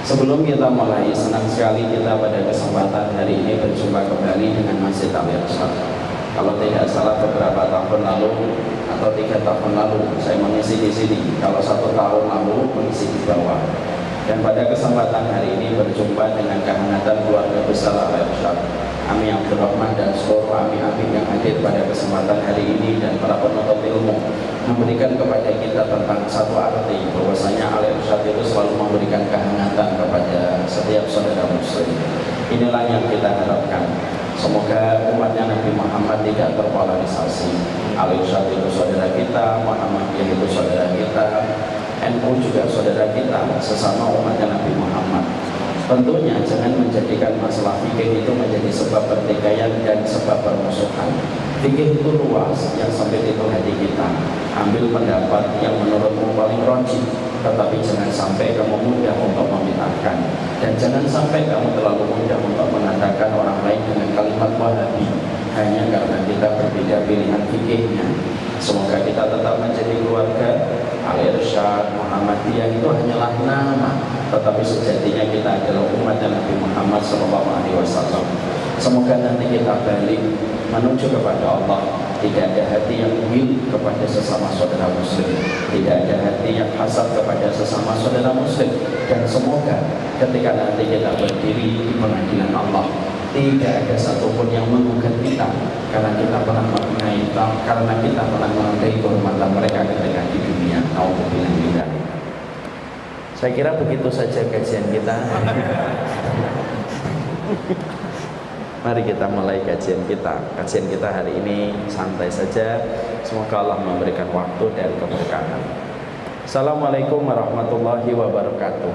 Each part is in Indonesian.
Sebelum kita mulai, senang sekali kita pada kesempatan hari ini berjumpa kembali dengan Masjid Al-Irsyad. Kalau tidak salah beberapa tahun lalu atau 3 tahun lalu saya mengisi di sini. Kalau 1 tahun lalu mengisi di bawah. Dan pada kesempatan hari ini berjumpa dengan kehangatan keluarga besar Al-Irsyad, Ami Abdurrahman dan seluruh ami-ami yang hadir pada kesempatan hari ini dan para penuntut ilmu, memberikan kepada kita tentang satu arti bahwasanya Al-Irsyad itu selalu memberikan kehangatan kepada setiap saudara muslim. Inilah yang kita harapkan. Semoga umatnya Nabi Muhammad tidak terpolarisasi. Al-Irsyad itu saudara kita, Muhammadiyah itu saudara kita, NU juga saudara kita, sesama umatnya Nabi Muhammad. Tentunya jangan menjadikan masalah fikih itu menjadi sebab pertikaian dan sebab permusuhan. Fikih itu luas, yang sampai itu hati kita. Ambil pendapat yang menurutmu paling rajih, tetapi jangan sampai kamu mudah untuk membid'ahkan, dan jangan sampai kamu terlalu mudah untuk mengatakan orang lain dengan kalimat Wahabi hanya karena kita berbeda pilihan fikihnya. Semoga kita tetap menjadi keluarga Al-Irsyad, Muhammadiyah itu hanyalah nama, tetapi sejatinya kita adalah umat Nabi Muhammad SAW. Semoga nanti kita balik menuju kepada Allah, tidak ada hati yang iri kepada sesama saudara muslim, tidak ada hati yang hasad kepada sesama saudara muslim, dan semoga ketika nanti kita berdiri di pengadilan Allah, tidak ada satupun yang menggugat kita karena kita pernah menghargai kehormatan mereka ketika di dunia. Nauzubillah. Saya kira begitu saja kajian kita. Mari kita mulai kajian kita. Kajian kita hari ini santai saja. Semoga Allah memberikan waktu dan keberkahan. Assalamualaikum warahmatullahi wabarakatuh.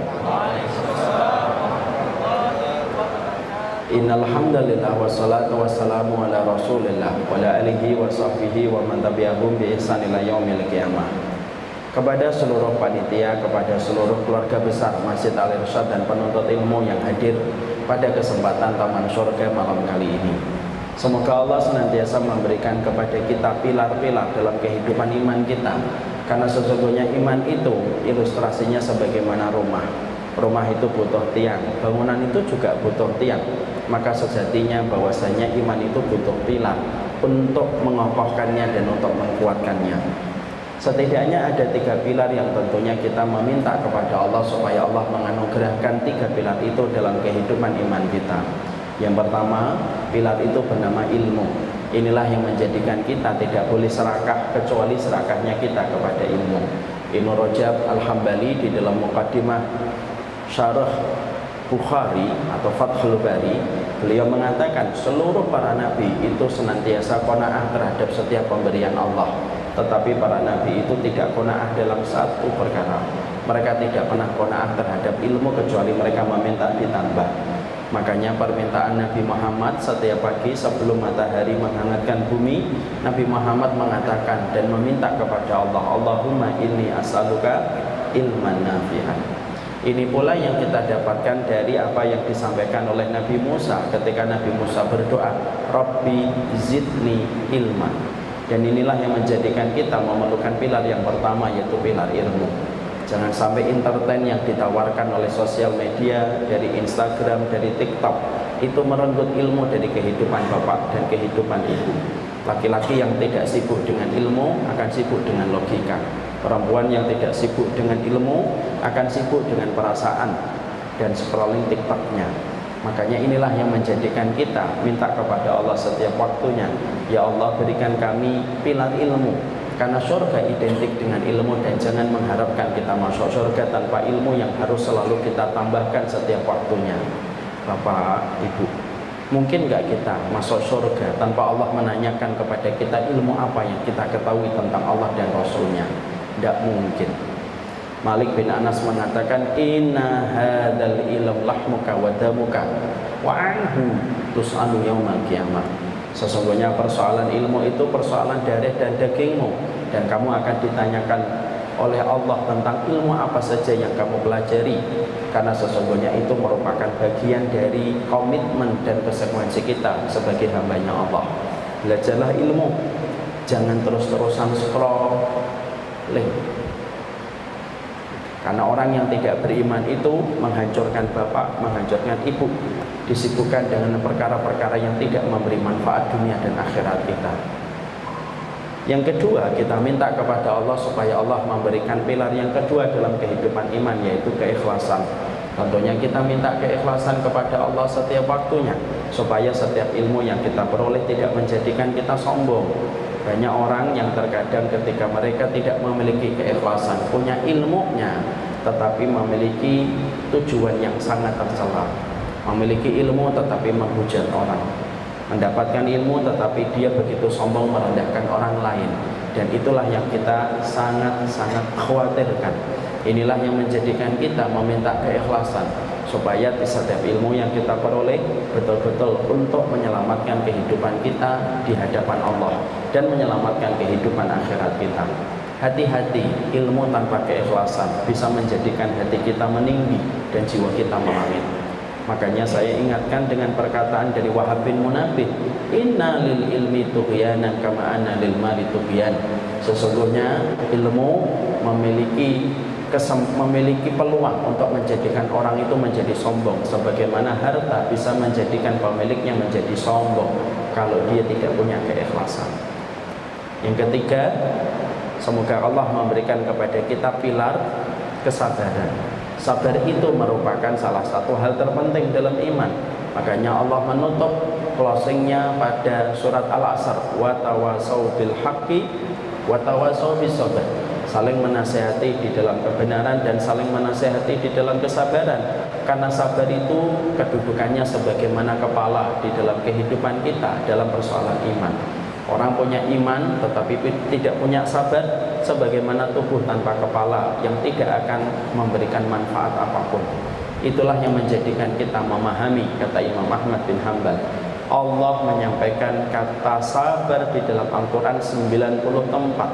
Innal hamdalillah wassalatu wassalamu ala Rasulillah wa ala alihi wa sahbihi wa man tabi'ahum bi ihsan ila yaumil qiyamah. Kepada seluruh panitia, kepada seluruh keluarga besar Masjid Al-Irsyad dan penuntut ilmu yang hadir pada kesempatan Taman Surga malam kali ini, semoga Allah senantiasa memberikan kepada kita pilar-pilar dalam kehidupan iman kita. Karena sesungguhnya iman itu ilustrasinya sebagaimana rumah. Rumah itu butuh tiang, bangunan itu juga butuh tiang. Maka sejatinya bahwasanya iman itu butuh pilar untuk mengokohkannya dan untuk menguatkannya. Setidaknya ada 3 pilar yang tentunya kita meminta kepada Allah supaya Allah menganugerahkan 3 pilar itu dalam kehidupan iman kita. Yang pertama, pilar itu bernama ilmu. Inilah yang menjadikan kita tidak boleh serakah kecuali serakahnya kita kepada ilmu. Ibnu Rajab Al-Hambali di dalam muqaddimah Syarah Bukhari atau Fathul Bari, beliau mengatakan seluruh para nabi itu senantiasa qanaah terhadap setiap pemberian Allah, tetapi para nabi itu tidak qanaah dalam satu perkara. Mereka tidak pernah qanaah terhadap ilmu kecuali mereka meminta ditambah. Makanya permintaan Nabi Muhammad setiap pagi sebelum matahari menghangatkan bumi, Nabi Muhammad mengatakan dan meminta kepada Allah, Allahumma inni as'aluka ilman nafi'an. Ini pula yang kita dapatkan dari apa yang disampaikan oleh Nabi Musa ketika Nabi Musa berdoa, Rabbi zidni ilman. Dan inilah yang menjadikan kita memerlukan pilar yang pertama, yaitu pilar ilmu. Jangan sampai entertain yang ditawarkan oleh sosial media, dari Instagram, dari TikTok, itu merenggut ilmu dari kehidupan bapak dan kehidupan ibu. Laki-laki yang tidak sibuk dengan ilmu akan sibuk dengan logika. Perempuan yang tidak sibuk dengan ilmu akan sibuk dengan perasaan dan scrolling TikToknya. Makanya inilah yang menjadikan kita minta kepada Allah setiap waktunya, ya Allah berikan kami pilar ilmu. Karena surga identik dengan ilmu, dan jangan mengharapkan kita masuk surga tanpa ilmu yang harus selalu kita tambahkan setiap waktunya. Bapak, Ibu, mungkin nggak kita masuk surga tanpa Allah menanyakan kepada kita ilmu apa yang kita ketahui tentang Allah dan Rasulnya? Tidak mungkin. Malik bin Anas mengatakan, inna hadzal ilm lahmuka wa damuka wa anhu tus'alu yaumal qiyamah. Sesungguhnya persoalan ilmu itu persoalan darah dan dagingmu, dan kamu akan ditanyakan oleh Allah tentang ilmu apa saja yang kamu pelajari. Karena sesungguhnya itu merupakan bagian dari komitmen dan konsekuensi kita sebagai hambanya Allah. Belajarlah ilmu, jangan terus-terusan scroll link. Karena orang yang tidak beriman itu menghancurkan bapak, menghancurkan ibu, disibukkan dengan perkara-perkara yang tidak memberi manfaat dunia dan akhirat kita. Yang kedua, kita minta kepada Allah supaya Allah memberikan pilar yang kedua dalam kehidupan iman, yaitu keikhlasan. Tentunya kita minta keikhlasan kepada Allah setiap waktunya, supaya setiap ilmu yang kita peroleh tidak menjadikan kita sombong. Banyak orang yang terkadang ketika mereka tidak memiliki keikhlasan, punya ilmunya, tetapi memiliki tujuan yang sangat tercela. Memiliki ilmu tetapi menghujat orang, mendapatkan ilmu tetapi dia begitu sombong merendahkan orang lain. Dan itulah yang kita sangat-sangat khawatirkan. Inilah yang menjadikan kita meminta keikhlasan, supaya di setiap ilmu yang kita peroleh betul-betul untuk menyelamatkan kehidupan kita di hadapan Allah dan menyelamatkan kehidupan akhirat kita. Hati-hati, ilmu tanpa keikhlasan bisa menjadikan hati kita meninggi dan jiwa kita melangit. Makanya saya ingatkan dengan perkataan dari Wahab bin Munabbih, inna lil ilmi tughyanan kama anna lil mali tughyan. Sesungguhnya ilmu memiliki peluang untuk menjadikan orang itu menjadi sombong, sebagaimana harta bisa menjadikan pemiliknya menjadi sombong kalau dia tidak punya keikhlasan. Yang ketiga, semoga Allah memberikan kepada kita pilar kesabaran. Sabar itu merupakan salah satu hal terpenting dalam iman. Makanya Allah menutup closingnya pada surat Al-Asr, wa tawasau bil haqqi wa tawasau bis sabr. Saling menasihati di dalam kebenaran dan saling menasihati di dalam kesabaran. Karena sabar itu kedudukannya sebagaimana kepala di dalam kehidupan kita dalam persoalan iman. Orang punya iman tetapi tidak punya sabar, sebagaimana tubuh tanpa kepala yang tidak akan memberikan manfaat apapun. Itulah yang menjadikan kita memahami, kata Imam Ahmad bin Hanbal, Allah menyampaikan kata sabar di dalam Al-Quran 90 tempat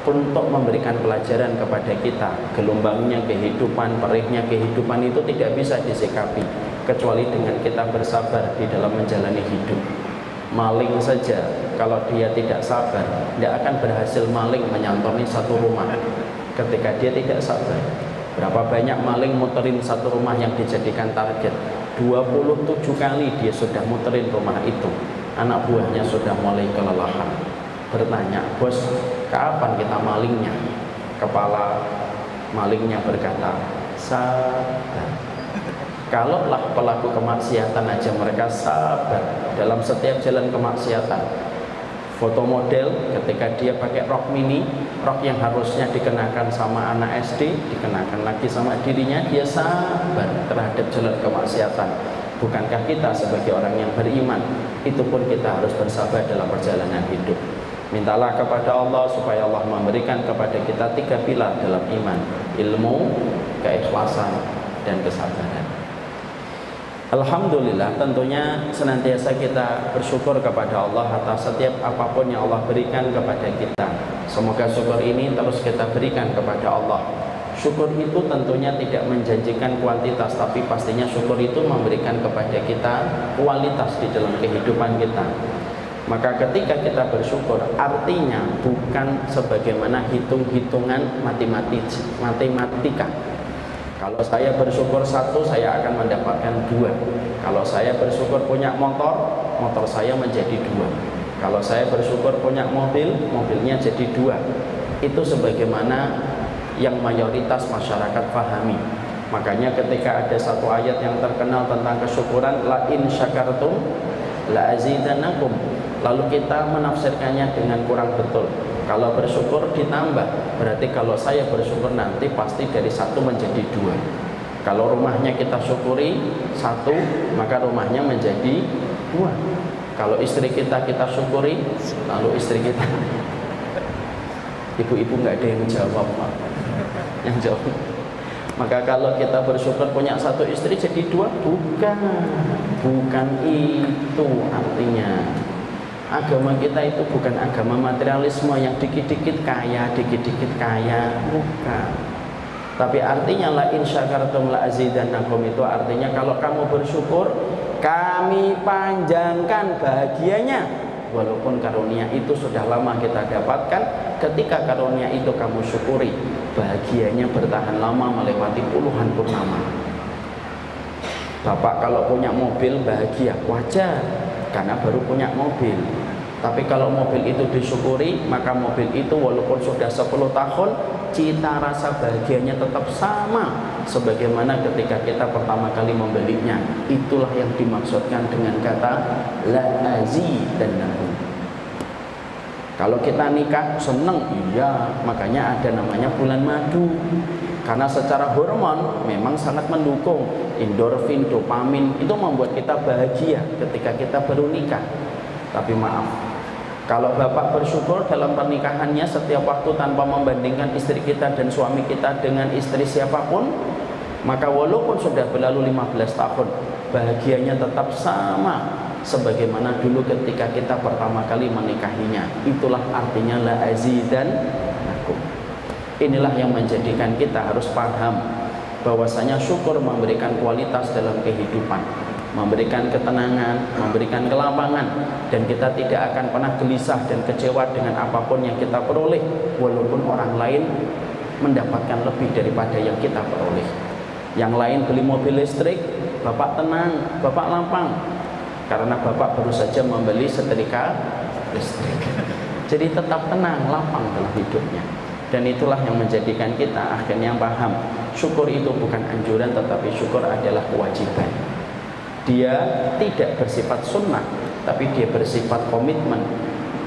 untuk memberikan pelajaran kepada kita. Gelombangnya kehidupan, perihnya kehidupan itu tidak bisa disikapi kecuali dengan kita bersabar di dalam menjalani hidup. Maling saja kalau dia tidak sabar, tidak akan berhasil maling menyantoni satu rumah ketika dia tidak sabar. Berapa banyak maling muterin satu rumah yang dijadikan target, 27 kali dia sudah muterin rumah itu. Anak buahnya sudah mulai kelelahan, bertanya, bos, kapan kita malingnya? Kepala malingnya berkata, sabar. Kalaulah pelaku kemaksiatan aja mereka sabar dalam setiap jalan kemaksiatan. Foto model ketika dia pakai rok mini, rok yang harusnya dikenakan sama anak SD, dikenakan lagi sama dirinya, dia sabar terhadap jalan kemaksiatan. Bukankah kita sebagai orang yang beriman, itu pun kita harus bersabar dalam perjalanan hidup. Mintalah kepada Allah supaya Allah memberikan kepada kita 3 pilar dalam iman: ilmu, keikhlasan, dan kesabaran. Alhamdulillah, tentunya senantiasa kita bersyukur kepada Allah atas setiap apapun yang Allah berikan kepada kita. Semoga syukur ini terus kita berikan kepada Allah. Syukur itu tentunya tidak menjanjikan kuantitas, tapi pastinya syukur itu memberikan kepada kita kualitas di dalam kehidupan kita. Maka ketika kita bersyukur, artinya bukan sebagaimana hitung-hitungan matematika. Kalau saya bersyukur 1, saya akan mendapatkan 2. Kalau saya bersyukur punya motor, motor saya menjadi 2. Kalau saya bersyukur punya mobil, mobilnya jadi 2. Itu sebagaimana yang mayoritas masyarakat pahami. Makanya ketika ada satu ayat yang terkenal tentang kesyukuran, la in syakartum la azidannakum, lalu kita menafsirkannya dengan kurang betul. Kalau bersyukur ditambah, berarti kalau saya bersyukur nanti pasti dari 1 menjadi 2. Kalau rumahnya kita syukuri 1, maka rumahnya menjadi 2. Kalau istri kita syukuri, lalu istri kita ibu-ibu nggak ada yang jawab, Pak. Yang jawab. Maka kalau kita bersyukur punya 1 istri jadi 2, bukan itu artinya. Agama kita itu bukan agama materialisme yang dikit-dikit kaya, bukan. Tapi artinya la in syakartum la azidannakum, itu artinya kalau kamu bersyukur, kami panjangkan bahagianya. walaupun karunia itu sudah lama kita dapatkan, ketika karunia itu kamu syukuri, bahagianya bertahan lama melewati puluhan purnama. Bapak kalau punya mobil bahagia, wajar, karena baru punya mobil. Tapi kalau mobil itu disyukuri, maka mobil itu walaupun sudah 10 tahun, cita rasa bahagianya tetap sama sebagaimana ketika kita pertama kali membelinya. Itulah yang dimaksudkan dengan kata la azidannakum. Kalau kita nikah seneng, iya, makanya ada namanya bulan madu. Karena secara hormon memang sangat mendukung, endorfin, dopamin itu membuat kita bahagia ketika kita baru nikah. Tapi maaf, kalau bapak bersyukur dalam pernikahannya setiap waktu tanpa membandingkan istri kita dan suami kita dengan istri siapapun, maka walaupun sudah berlalu 15 tahun, bahagianya tetap sama sebagaimana dulu ketika kita pertama kali menikahinya. Itulah artinya la azidannakum. Inilah yang menjadikan kita harus paham bahwasanya syukur memberikan kualitas dalam kehidupan, memberikan ketenangan, memberikan kelapangan, dan kita tidak akan pernah gelisah dan kecewa dengan apapun yang kita peroleh, walaupun orang lain mendapatkan lebih daripada yang kita peroleh. Yang lain beli mobil listrik, bapak tenang, bapak lapang, karena bapak baru saja membeli setrika listrik. Jadi tetap tenang, lapang dalam hidupnya. Dan itulah yang menjadikan kita akhirnya paham, syukur itu bukan anjuran, tetapi syukur adalah kewajiban. Dia tidak bersifat sunnah, tapi dia bersifat komitmen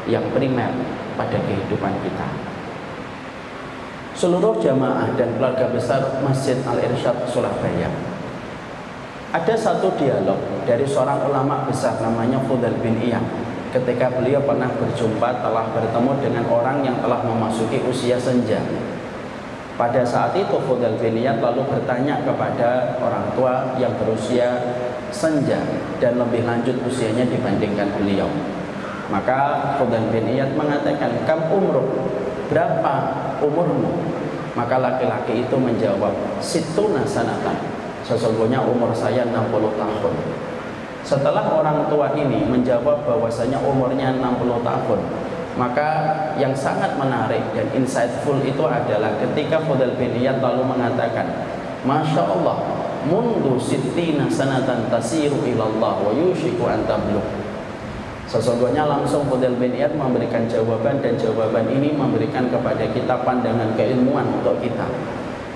yang primer pada kehidupan kita. Seluruh jamaah dan keluarga besar Masjid Al-Irsyad Surabaya, ada satu dialog dari seorang ulama besar namanya Fudhal bin Iyad. Ketika beliau pernah berjumpa, telah bertemu dengan orang yang telah memasuki usia senja. Pada saat itu Fudhal bin Iyad lalu bertanya kepada orang tua yang berusia senja dan lebih lanjut usianya dibandingkan beliau. Maka Fudhal bin Iyad mengatakan, "Kam umruk?" Berapa umurmu? Maka laki-laki itu menjawab, "Sittuna sanatan." Sesungguhnya umur saya 60 tahun. Setelah orang tua ini menjawab bahwasanya umurnya 60 tahun, maka yang sangat menarik dan insightful itu adalah ketika Fudhal bin Iyad lalu mengatakan, "Masya Allah, mundu sittina sanatan tasiru ilallah wa yushiku an tablugh." Sesungguhnya langsung Fudhal bin Iyad memberikan jawaban, dan jawaban ini memberikan kepada kita pandangan keilmuan untuk kita.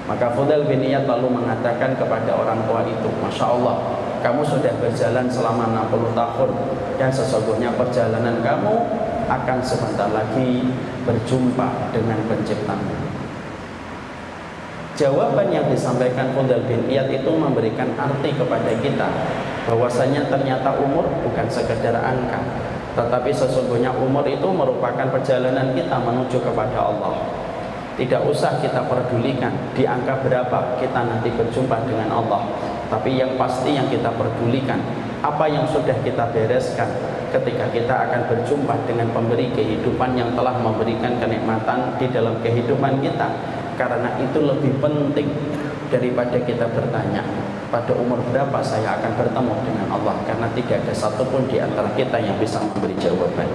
Maka Fudhal bin Iyad lalu mengatakan kepada orang tua itu, "Masya Allah, kamu sudah berjalan selama 60 tahun dan sesungguhnya perjalanan kamu akan sebentar lagi berjumpa dengan penciptamu." Jawaban yang disampaikan Fudhal bin Iyad itu memberikan arti kepada kita bahwasanya ternyata umur bukan sekedar angka, tetapi sesungguhnya umur itu merupakan perjalanan kita menuju kepada Allah. Tidak usah kita pedulikan di angka berapa kita nanti berjumpa dengan Allah, tapi yang pasti yang kita pedulikan apa yang sudah kita bereskan ketika kita akan berjumpa dengan pemberi kehidupan yang telah memberikan kenikmatan di dalam kehidupan kita. Karena itu lebih penting daripada kita bertanya pada umur berapa saya akan bertemu dengan Allah, karena tidak ada satupun di antara kita yang bisa memberi jawaban.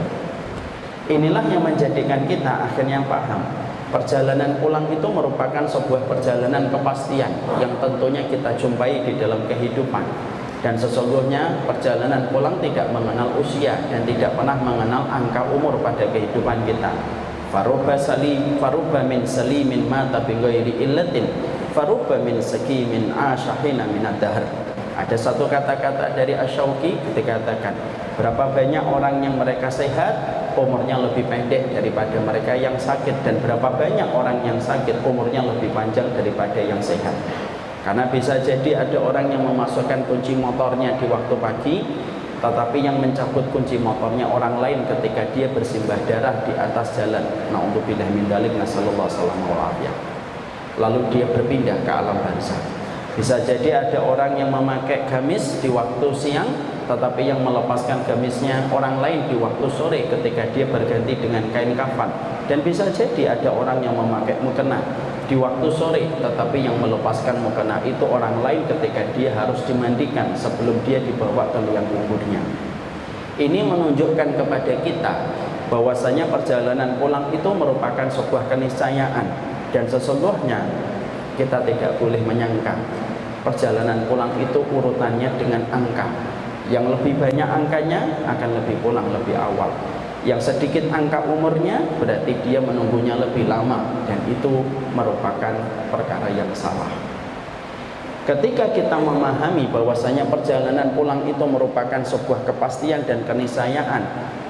Inilah yang menjadikan kita akhirnya paham, perjalanan pulang itu merupakan sebuah perjalanan kepastian yang tentunya kita jumpai di dalam kehidupan. Dan sesungguhnya perjalanan pulang tidak mengenal usia dan tidak pernah mengenal angka umur pada kehidupan kita. Faruba min salimin mata bi ghairi illatin, faruba min sakimin ashahina min ad-dahr. Ada satu kata-kata dari Asy-Syauqi ketika katakan, berapa banyak orang yang mereka sehat umurnya lebih pendek daripada mereka yang sakit, dan berapa banyak orang yang sakit umurnya lebih panjang daripada yang sehat. Karena bisa jadi ada orang yang memasukkan kunci motornya di waktu pagi, tetapi yang mencabut kunci motornya orang lain ketika dia bersimbah darah di atas jalan. Na'udzubillah min dzalik, nasallallahu alaihi wasallam. Lalu dia berpindah ke alam barzakh. Bisa jadi ada orang yang memakai gamis di waktu siang, tetapi yang melepaskan gamisnya orang lain di waktu sore ketika dia berganti dengan kain kafan. Dan bisa jadi ada orang yang memakai mukena di waktu sore, tetapi yang melepaskan mukena itu orang lain ketika dia harus dimandikan sebelum dia dibawa ke liang kuburnya. Ini menunjukkan kepada kita bahwasanya perjalanan pulang itu merupakan sebuah keniscayaan, dan sesungguhnya kita tidak boleh menyangka perjalanan pulang itu urutannya dengan angka. Yang lebih banyak angkanya akan lebih pulang lebih awal. Yang sedikit angka umurnya berarti dia menunggunya lebih lama, dan itu merupakan perkara yang salah. Ketika kita memahami bahwasanya perjalanan pulang itu merupakan sebuah kepastian dan keniscayaan,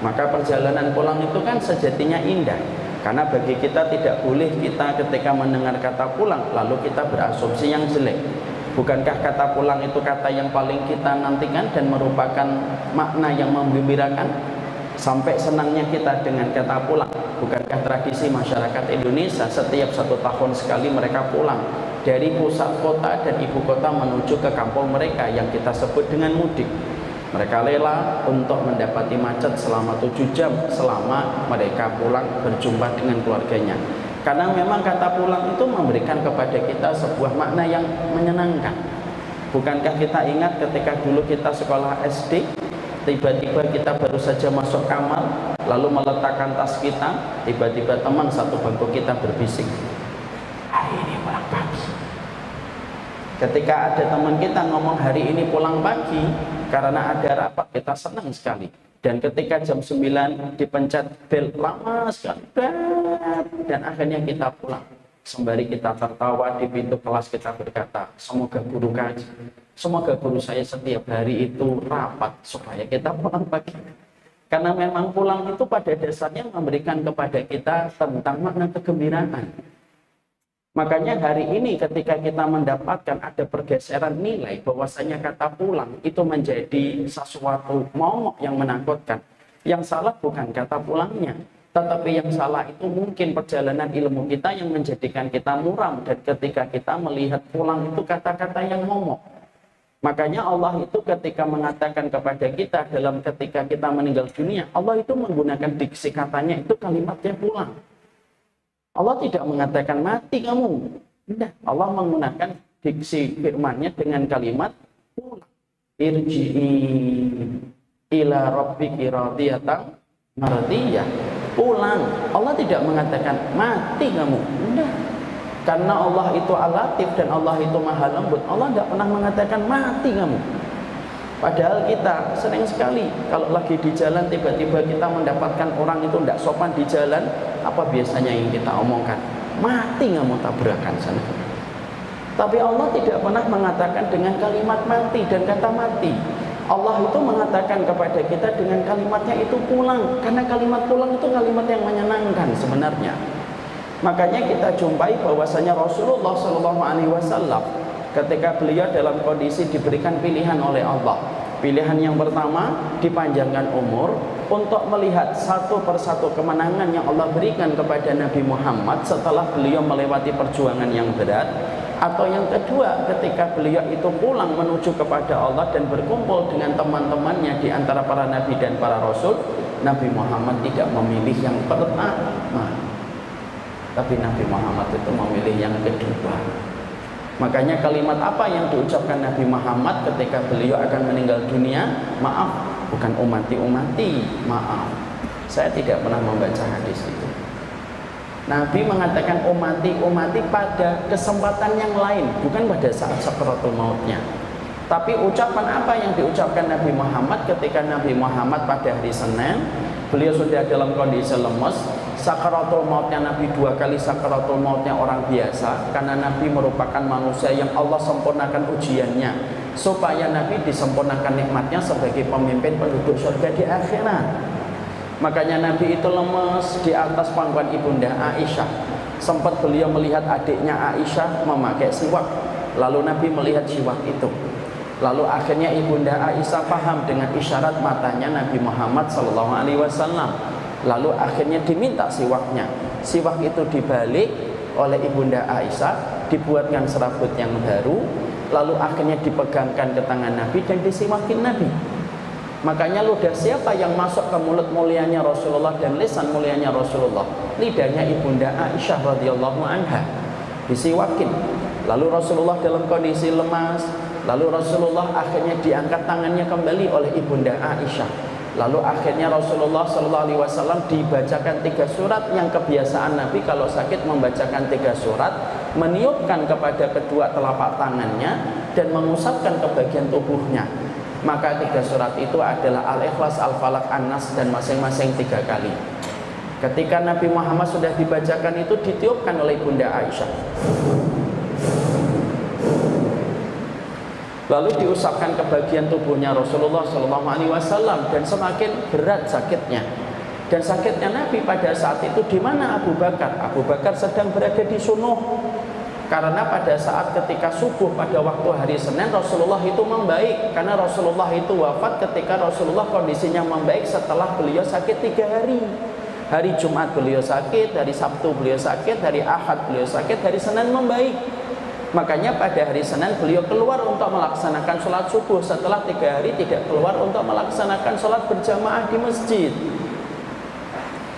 maka perjalanan pulang itu kan sejatinya indah. Karena bagi kita tidak boleh kita ketika mendengar kata pulang lalu kita berasumsi yang jelek. Bukankah kata pulang itu kata yang paling kita nantikan dan merupakan makna yang menggembirakan? Sampai senangnya kita dengan kata pulang. Bukankah tradisi masyarakat Indonesia setiap 1 tahun sekali mereka pulang dari pusat kota dan ibu kota menuju ke kampung mereka yang kita sebut dengan mudik. Mereka rela untuk mendapati macet selama 7 jam selama mereka pulang berjumpa dengan keluarganya. Karena memang kata pulang itu memberikan kepada kita sebuah makna yang menyenangkan. Bukankah kita ingat ketika dulu kita sekolah SD, tiba-tiba kita baru saja masuk kamar lalu meletakkan tas kita, tiba-tiba teman satu bangku kita berbisik, hari ini pulang pagi. Ketika ada teman kita ngomong hari ini pulang pagi karena ada rapat, kita senang sekali. Dan ketika jam 9 dipencet bel, lama sekali, dan akhirnya kita pulang. Sembari kita tertawa di pintu kelas, kita berkata, semoga guru kaji, semoga guru saya setiap hari itu rapat supaya kita pulang pagi. Karena memang pulang itu pada dasarnya memberikan kepada kita tentang makna kegembiraan. Makanya hari ini ketika kita mendapatkan ada pergeseran nilai bahwasanya kata pulang itu menjadi sesuatu momok yang menakutkan. Yang salah bukan kata pulangnya, tetapi yang salah itu mungkin perjalanan ilmu kita yang menjadikan kita muram, dan ketika kita melihat pulang itu kata-kata yang momok. Makanya Allah itu ketika mengatakan kepada kita dalam ketika kita meninggal dunia, Allah itu menggunakan diksi katanya itu kalimatnya pulang. Allah tidak mengatakan mati kamu. Tidak. Allah menggunakan diksi firman-Nya dengan kalimat pulang. Irji'i ila rabbiki radiyatan mardiyah. Pulang. Allah tidak mengatakan mati kamu. Tidak. Karena Allah itu Al-Latif dan Allah itu Maha Lembut. Allah tidak pernah mengatakan mati kamu. Padahal kita sering sekali kalau lagi di jalan tiba-tiba kita mendapatkan orang itu tidak sopan di jalan, apa biasanya yang kita omongkan? Mati nggak mau tabrakan sana. Tapi Allah tidak pernah mengatakan dengan kalimat mati dan kata mati. Allah itu mengatakan kepada kita dengan kalimatnya itu pulang, karena kalimat pulang itu kalimat yang menyenangkan sebenarnya. Makanya kita jumpai bahwasanya Rasulullah SAW ketika beliau dalam kondisi diberikan pilihan oleh Allah. Pilihan yang pertama, dipanjangkan umur untuk melihat satu persatu kemenangan yang Allah berikan kepada Nabi Muhammad setelah beliau melewati perjuangan yang berat. Atau yang kedua, ketika beliau itu pulang menuju kepada Allah dan berkumpul dengan teman-temannya di antara para nabi dan para rasul, Nabi Muhammad tidak memilih yang pertama, tapi Nabi Muhammad itu memilih yang kedua. Makanya kalimat apa yang diucapkan Nabi Muhammad ketika beliau akan meninggal dunia? Maaf, bukan umati, maaf. Saya tidak pernah membaca hadis itu. Nabi mengatakan umati pada kesempatan yang lain, bukan pada saat sakaratul mautnya. Tapi ucapan apa yang diucapkan Nabi Muhammad ketika Nabi Muhammad pada hari Senin, beliau sudah dalam kondisi lemes. Sakaratul mautnya Nabi 2 kali sakaratul mautnya orang biasa, karena Nabi merupakan manusia yang Allah sempurnakan ujiannya supaya Nabi disempurnakan nikmatnya sebagai pemimpin penduduk surga di akhirat. Makanya Nabi itu lemes di atas pangkuan ibunda Aisyah. Sempat beliau melihat adiknya Aisyah memakai siwak, lalu Nabi melihat siwak itu. Lalu akhirnya ibunda Aisyah paham dengan isyarat matanya Nabi Muhammad SAW. Lalu akhirnya diminta siwaknya. Siwak itu dibalik oleh ibunda Aisyah, dibuatkan serabut yang baru, lalu akhirnya dipegangkan ke tangan Nabi dan disiwakin Nabi. Makanya ludah siapa yang masuk ke mulut mulianya Rasulullah dan lisan mulianya Rasulullah? Lidahnya ibunda Aisyah radhiyallahu anha, disiwakin. Lalu Rasulullah dalam kondisi lemas, lalu Rasulullah akhirnya diangkat tangannya kembali oleh ibunda Aisyah. Lalu akhirnya Rasulullah Shallallahu Alaihi Wasallam dibacakan 3 surat. Yang kebiasaan Nabi kalau sakit membacakan 3 surat, meniupkan kepada kedua telapak tangannya dan mengusapkan ke bagian tubuhnya. Maka 3 surat itu adalah Al-Ikhlas, Al-Falaq, An-Nas, dan masing-masing 3 kali. Ketika Nabi Muhammad sudah dibacakan itu, ditiupkan oleh Bunda Aisyah, lalu diusapkan ke bagian tubuhnya Rasulullah SAW, dan semakin berat sakitnya. Dan sakitnya Nabi pada saat itu di mana Abu Bakar? Abu Bakar sedang berada di Sunuh. Karena pada saat ketika subuh pada waktu hari Senin, Rasulullah itu membaik. Karena Rasulullah itu wafat ketika Rasulullah kondisinya membaik setelah beliau sakit 3 hari. Hari Jumat beliau sakit, hari Sabtu beliau sakit, hari Ahad beliau sakit, hari Senin membaik. Makanya pada hari Senin beliau keluar untuk melaksanakan sholat subuh setelah 3 hari tidak keluar untuk melaksanakan sholat berjamaah di masjid.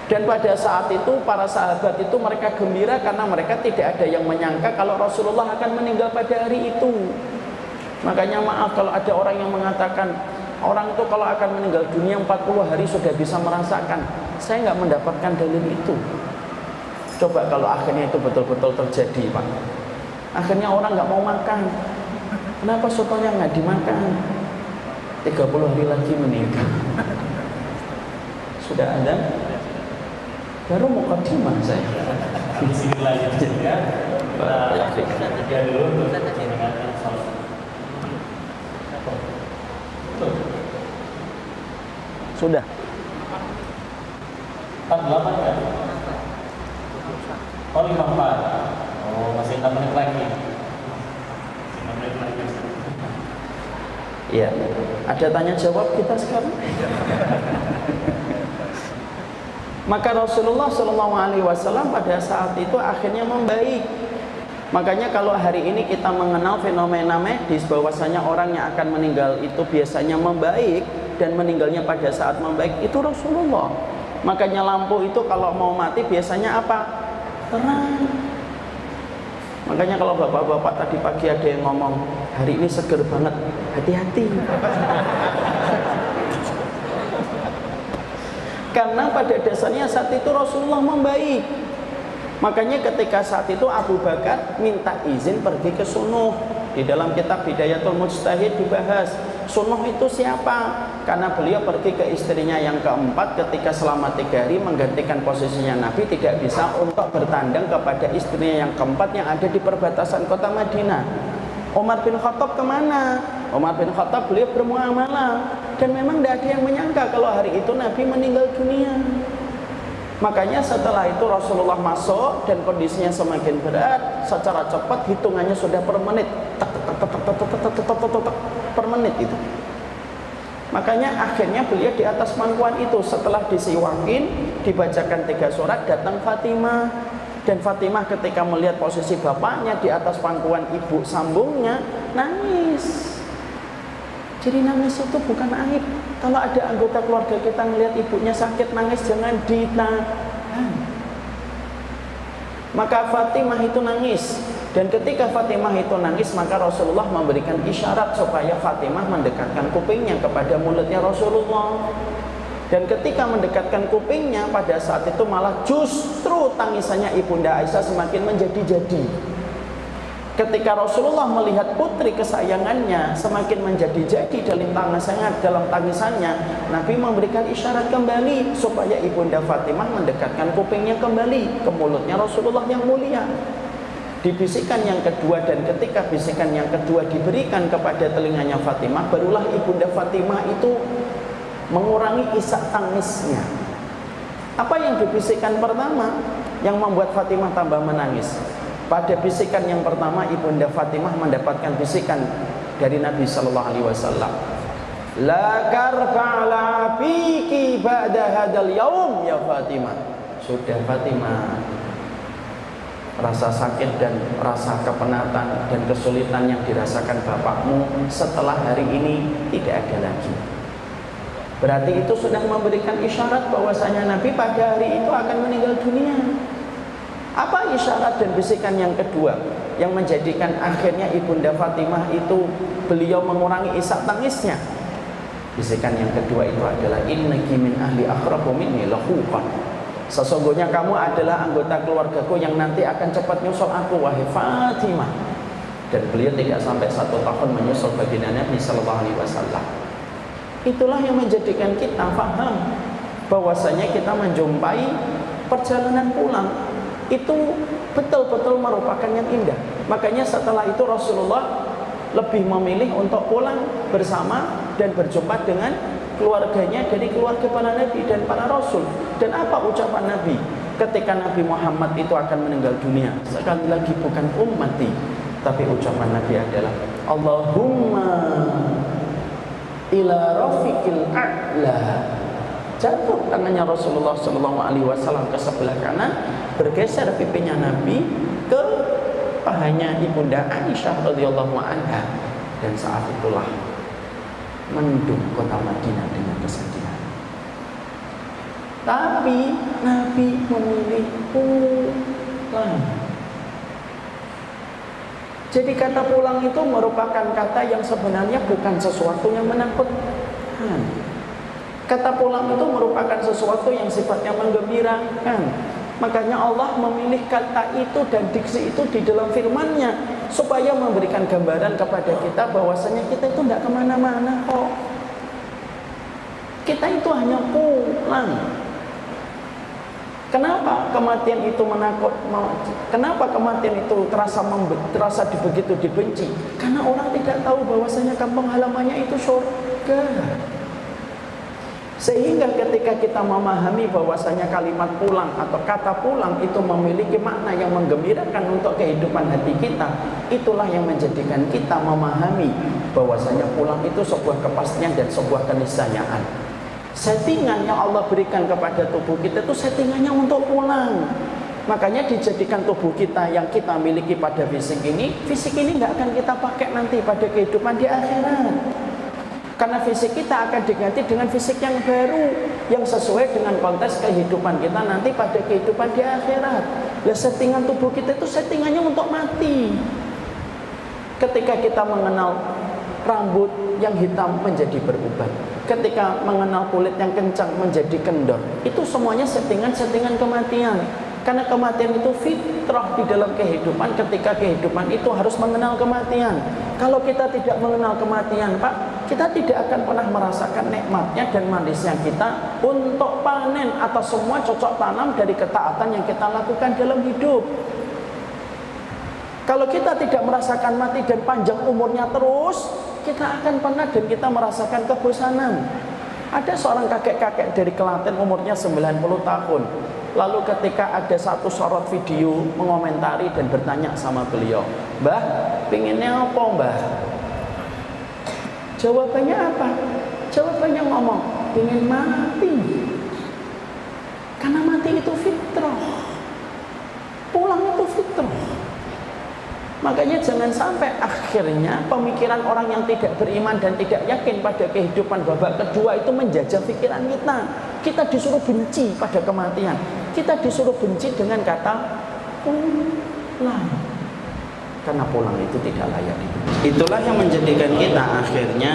Dan pada saat itu para sahabat itu mereka gembira karena mereka tidak ada yang menyangka kalau Rasulullah akan meninggal pada hari itu. Makanya maaf kalau ada orang yang mengatakan orang itu kalau akan meninggal dunia 40 hari sudah bisa merasakan. Saya nggak mendapatkan dalil itu. Coba kalau akhirnya itu betul-betul terjadi, Pak. Akhirnya orang nggak mau makan. Kenapa sotonya nggak dimakan? 30 hari lagi meninggal. Sudah ada? Baru mau mukadimah saya. Di sini lagi ya. Kita dulu untuk mendengarkan salat. Sudah. 48 kan? Oh 54. Oh masih 6 menit lagi. 6 menit lagi. Iya. Ada tanya jawab kita sekarang? Maka Rasulullah SAW pada saat itu akhirnya membaik. Makanya kalau hari ini kita mengenal fenomena medis bahwasanya orang yang akan meninggal itu biasanya membaik dan meninggalnya pada saat membaik itu Rasulullah. Makanya lampu itu kalau mau mati biasanya apa? Terang. Makanya kalau bapak-bapak tadi pagi ada yang ngomong hari ini seger banget, hati-hati. Karena pada dasarnya saat itu Rasulullah membaik. Makanya ketika saat itu Abu Bakar minta izin pergi ke Sunuh. Di dalam kitab Bidayatul Mujtahid dibahas Sunuh itu siapa? Karena beliau pergi ke istrinya yang keempat ketika selama 3 hari menggantikan posisinya Nabi, tidak bisa untuk bertandang kepada istrinya yang keempat yang ada di perbatasan kota Madinah. Umar bin Khattab kemana? Umar bin Khattab beliau bermuamalah. Dan memang tidak ada yang menyangka kalau hari itu Nabi meninggal dunia. Makanya setelah itu Rasulullah masuk dan kondisinya semakin berat, secara cepat hitungannya sudah per menit, per menit itu. Makanya akhirnya beliau di atas pangkuan itu setelah disiwakin, dibacakan 3 surat, datang Fatimah. Dan Fatimah ketika melihat posisi bapaknya di atas pangkuan ibu sambungnya, nangis. Jadi nangis itu bukan aib. Kalau ada anggota keluarga kita melihat ibunya sakit nangis, jangan ditahan. Maka Fatimah itu nangis. Dan ketika Fatimah itu nangis, maka Rasulullah memberikan isyarat supaya Fatimah mendekatkan kupingnya kepada mulutnya Rasulullah. Dan ketika mendekatkan kupingnya, pada saat itu malah justru tangisannya Ibunda Aisyah semakin menjadi-jadi. Ketika Rasulullah melihat putri kesayangannya semakin menjadi-jadi dalam tangisannya, Nabi memberikan isyarat kembali supaya Ibunda Fatimah mendekatkan kupingnya kembali ke mulutnya Rasulullah yang mulia. Dibisikkan yang kedua, dan ketika bisikan yang kedua diberikan kepada telinganya Fatimah, barulah Ibunda Fatimah itu mengurangi isak tangisnya. Apa yang dibisikkan pertama yang membuat Fatimah tambah menangis? Pada bisikan yang pertama, Ibunda Fatimah mendapatkan bisikan dari Nabi Sallallahu Alaihi Wasallam. La karfa la fiki ba'da hadal yaum ya Fatimah. Sudah Fatimah, rasa sakit dan rasa kepenatan dan kesulitan yang dirasakan bapakmu setelah hari ini tidak ada lagi. Berarti itu sudah memberikan isyarat bahwasanya Nabi pada hari itu akan meninggal dunia. Apa isyarat dan bisikan yang kedua yang menjadikan akhirnya Ibunda Fatimah itu beliau mengurangi isak tangisnya? Bisikan yang kedua itu adalah innaki min ahli aqrabu minni lahuqan. Sesungguhnya kamu adalah anggota keluargaku yang nanti akan cepat nyusul aku, wahai Fatimah. Dan beliau tidak sampai 1 tahun menyusul baginda Nabi sallallahu alaihi wasallam. Itulah yang menjadikan kita paham bahwasanya kita menjumpai perjalanan pulang itu betul-betul merupakan yang indah. Makanya setelah itu Rasulullah lebih memilih untuk pulang bersama dan berjumpa dengan keluarganya dari keluarga para nabi dan para rasul. Dan apa ucapan Nabi ketika Nabi Muhammad itu akan meninggal dunia? Sekali lagi bukan ummati, tapi ucapan Nabi adalah Allahumma ila rafiqil a'la. Jatuh tangannya Rasulullah SAW ke sebelah kanan, bergeser pipinya Nabi ke pahanya ibunda Aisyah radhiyallahu anha, dan saat itulah mendung kota Madinah dengan kesedihan. Tapi Nabi memilih pulang. Jadi kata pulang itu merupakan kata yang sebenarnya bukan sesuatu yang menakutkan. Kata pulang itu merupakan sesuatu yang sifatnya menggembirakan. Makanya Allah memilih kata itu dan diksi itu di dalam firman-Nya supaya memberikan gambaran kepada kita bahwasanya kita itu tidak kemana-mana kok. Kita itu hanya pulang. Kenapa kematian itu menakut? Kenapa kematian itu terasa begitu dibenci? Karena orang tidak tahu bahwasanya kampung halamannya itu surga. Sehingga ketika kita memahami bahwasanya kalimat pulang atau kata pulang itu memiliki makna yang menggembirakan untuk kehidupan hati kita, itulah yang menjadikan kita memahami bahwasanya pulang itu sebuah kepastian dan sebuah keniscayaan. Settingan yang Allah berikan kepada tubuh kita itu settingannya untuk pulang. Makanya dijadikan tubuh kita yang kita miliki pada fisik ini nggak akan kita pakai nanti pada kehidupan di akhirat. Karena fisik kita akan diganti dengan fisik yang baru, yang sesuai dengan konteks kehidupan kita nanti pada kehidupan di akhirat. Lah settingan tubuh kita itu settingannya untuk mati. Ketika kita mengenal rambut yang hitam menjadi beruban, ketika mengenal kulit yang kencang menjadi kendor, itu semuanya settingan kematian. Karena kematian itu fitrah di dalam kehidupan. Ketika kehidupan itu harus mengenal kematian. Kalau kita tidak mengenal kematian, Pak, kita tidak akan pernah merasakan nikmatnya dan manisnya kita untuk panen atau semua cocok tanam dari ketaatan yang kita lakukan dalam hidup. Kalau kita tidak merasakan mati dan panjang umurnya terus, kita akan pernah dan kita merasakan kebosanan. Ada seorang kakek-kakek dari Klaten umurnya 90 tahun. Lalu ketika ada satu sorot video mengomentari dan bertanya sama beliau, "Mbah, pinginnya apa, Mbah?" Jawabannya apa? Jawabannya ngomong, "Pingin mati." Karena mati itu fitrah. Pulang itu fitrah. Makanya jangan sampai akhirnya pemikiran orang yang tidak beriman dan tidak yakin pada kehidupan babak kedua itu menjajah pikiran kita. Kita disuruh benci pada kematian. Kita disuruh benci dengan kata pulang. Karena pulang itu tidak layak dibenci. Itulah yang menjadikan kita akhirnya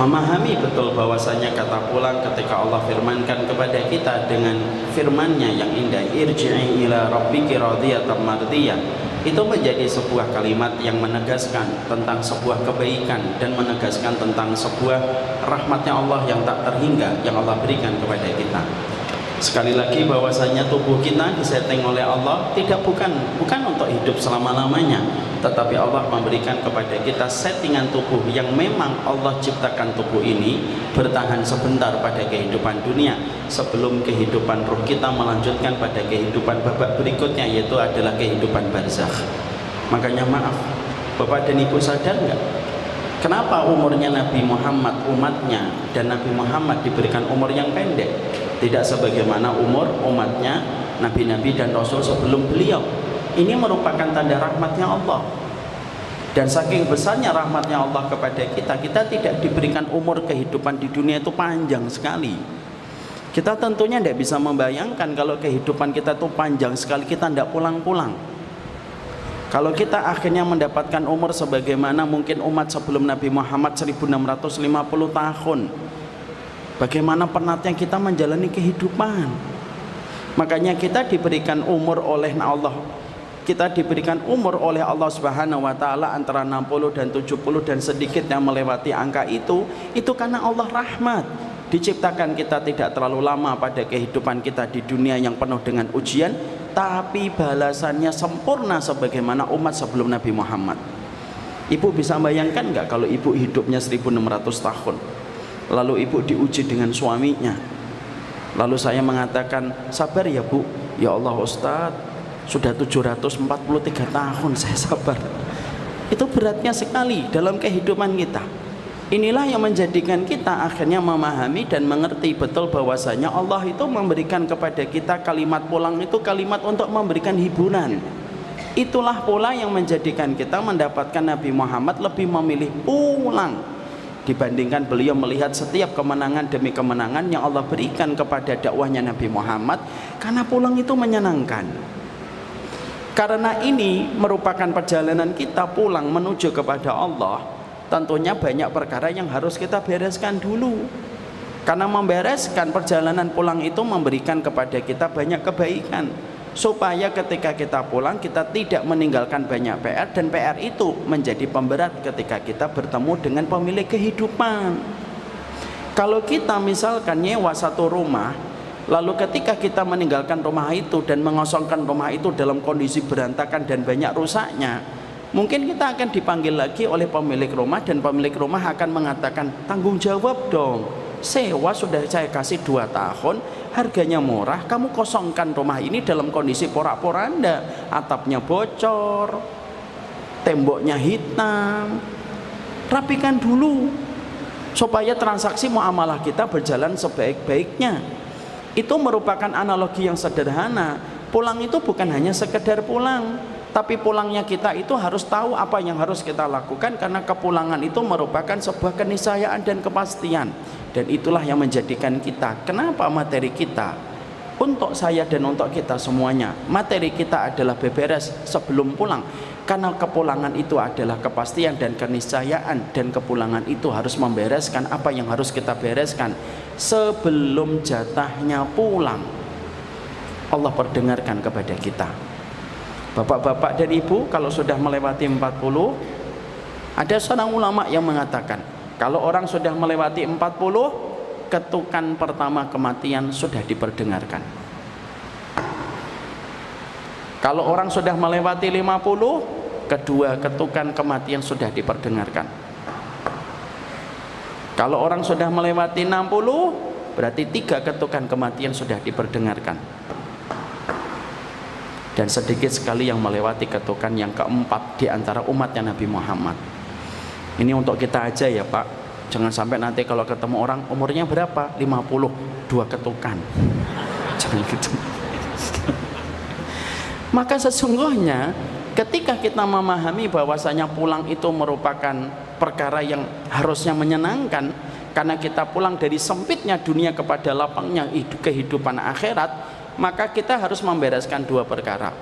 memahami betul bahwasanya kata pulang ketika Allah firmankan kepada kita dengan firman-Nya yang indah, irji'i ila rabbiki radiyatan mardiyah, itu menjadi sebuah kalimat yang menegaskan tentang sebuah kebaikan dan menegaskan tentang sebuah rahmatnya Allah yang tak terhingga yang Allah berikan kepada kita. Sekali lagi bahwasanya tubuh kita disetting oleh Allah bukan untuk hidup selama-lamanya, tetapi Allah memberikan kepada kita settingan tubuh yang memang Allah ciptakan tubuh ini bertahan sebentar pada kehidupan dunia sebelum kehidupan ruh kita melanjutkan pada kehidupan babak berikutnya, yaitu adalah kehidupan barzakh. Makanya maaf, Bapak dan Ibu sadar nggak? Kenapa umurnya Nabi Muhammad, umatnya, dan Nabi Muhammad diberikan umur yang pendek? Tidak sebagaimana umur umatnya, Nabi-Nabi dan Rasul sebelum beliau. Ini merupakan tanda rahmatnya Allah. Dan saking besarnya rahmatnya Allah kepada kita, kita tidak diberikan umur kehidupan di dunia itu panjang sekali. Kita tentunya tidak bisa membayangkan kalau kehidupan kita itu panjang sekali, kita tidak pulang-pulang. Kalau kita akhirnya mendapatkan umur sebagaimana mungkin umat sebelum Nabi Muhammad 1650 tahun, Bagaimana penatnya kita menjalani kehidupan. Makanya kita diberikan umur oleh Allah. Kita diberikan umur oleh Allah Subhanahu wa taala antara 60 dan 70 dan sedikit yang melewati angka itu karena Allah rahmat. Diciptakan kita tidak terlalu lama pada kehidupan kita di dunia yang penuh dengan ujian, tapi balasannya sempurna sebagaimana umat sebelum Nabi Muhammad. Ibu bisa bayangkan nggak kalau ibu hidupnya 1600 tahun, lalu ibu diuji dengan suaminya, lalu saya mengatakan, sabar ya bu. Ya Allah Ustadz, sudah 743 tahun saya sabar. Itu beratnya sekali dalam kehidupan kita. Inilah yang menjadikan kita akhirnya memahami dan mengerti betul bahwasanya Allah itu memberikan kepada kita kalimat pulang itu kalimat untuk memberikan hiburan. Itulah pula yang menjadikan kita mendapatkan Nabi Muhammad lebih memilih pulang dibandingkan beliau melihat setiap kemenangan demi kemenangan yang Allah berikan kepada dakwahnya Nabi Muhammad, karena pulang itu menyenangkan. Karena ini merupakan perjalanan kita pulang menuju kepada Allah, tentunya banyak perkara yang harus kita bereskan dulu. Karena membereskan perjalanan pulang itu memberikan kepada kita banyak kebaikan, supaya ketika kita pulang kita tidak meninggalkan banyak PR, dan PR itu menjadi pemberat ketika kita bertemu dengan pemilik kehidupan. Kalau kita misalkan nyewa satu rumah, lalu ketika kita meninggalkan rumah itu dan mengosongkan rumah itu dalam kondisi berantakan dan banyak rusaknya, mungkin kita akan dipanggil lagi oleh pemilik rumah, dan pemilik rumah akan mengatakan, tanggung jawab dong, sewa sudah saya kasih 2 tahun, harganya murah, kamu kosongkan rumah ini dalam kondisi porak-poranda, atapnya bocor, temboknya hitam. Rapikan dulu supaya transaksi muamalah kita berjalan sebaik-baiknya. Itu merupakan analogi yang sederhana. Pulang itu bukan hanya sekedar pulang, tapi pulangnya kita itu harus tahu apa yang harus kita lakukan, karena kepulangan itu merupakan sebuah keniscayaan dan kepastian. Dan itulah yang menjadikan kita, kenapa materi kita untuk saya dan untuk kita semuanya, materi kita adalah beberes sebelum pulang, karena kepulangan itu adalah kepastian dan keniscayaan, dan kepulangan itu harus membereskan apa yang harus kita bereskan sebelum jatahnya pulang. Allah perdengarkan kepada kita. Bapak-bapak dan ibu, kalau sudah melewati 40, ada seorang ulama yang mengatakan, kalau orang sudah melewati 40, ketukan pertama kematian sudah diperdengarkan. Kalau orang sudah melewati 50, kedua ketukan kematian sudah diperdengarkan. Kalau orang sudah melewati 60, berarti 3 ketukan kematian sudah diperdengarkan. Dan sedikit sekali yang melewati ketukan yang keempat di antara umatnya Nabi Muhammad. Ini untuk kita aja ya Pak, jangan sampai nanti kalau ketemu orang umurnya berapa? 50, 2 ketukan. Jangan gitu. Maka sesungguhnya ketika kita memahami bahwasanya pulang itu merupakan perkara yang harusnya menyenangkan, karena kita pulang dari sempitnya dunia kepada lapangnya kehidupan akhirat, maka kita harus membereskan 2 perkara.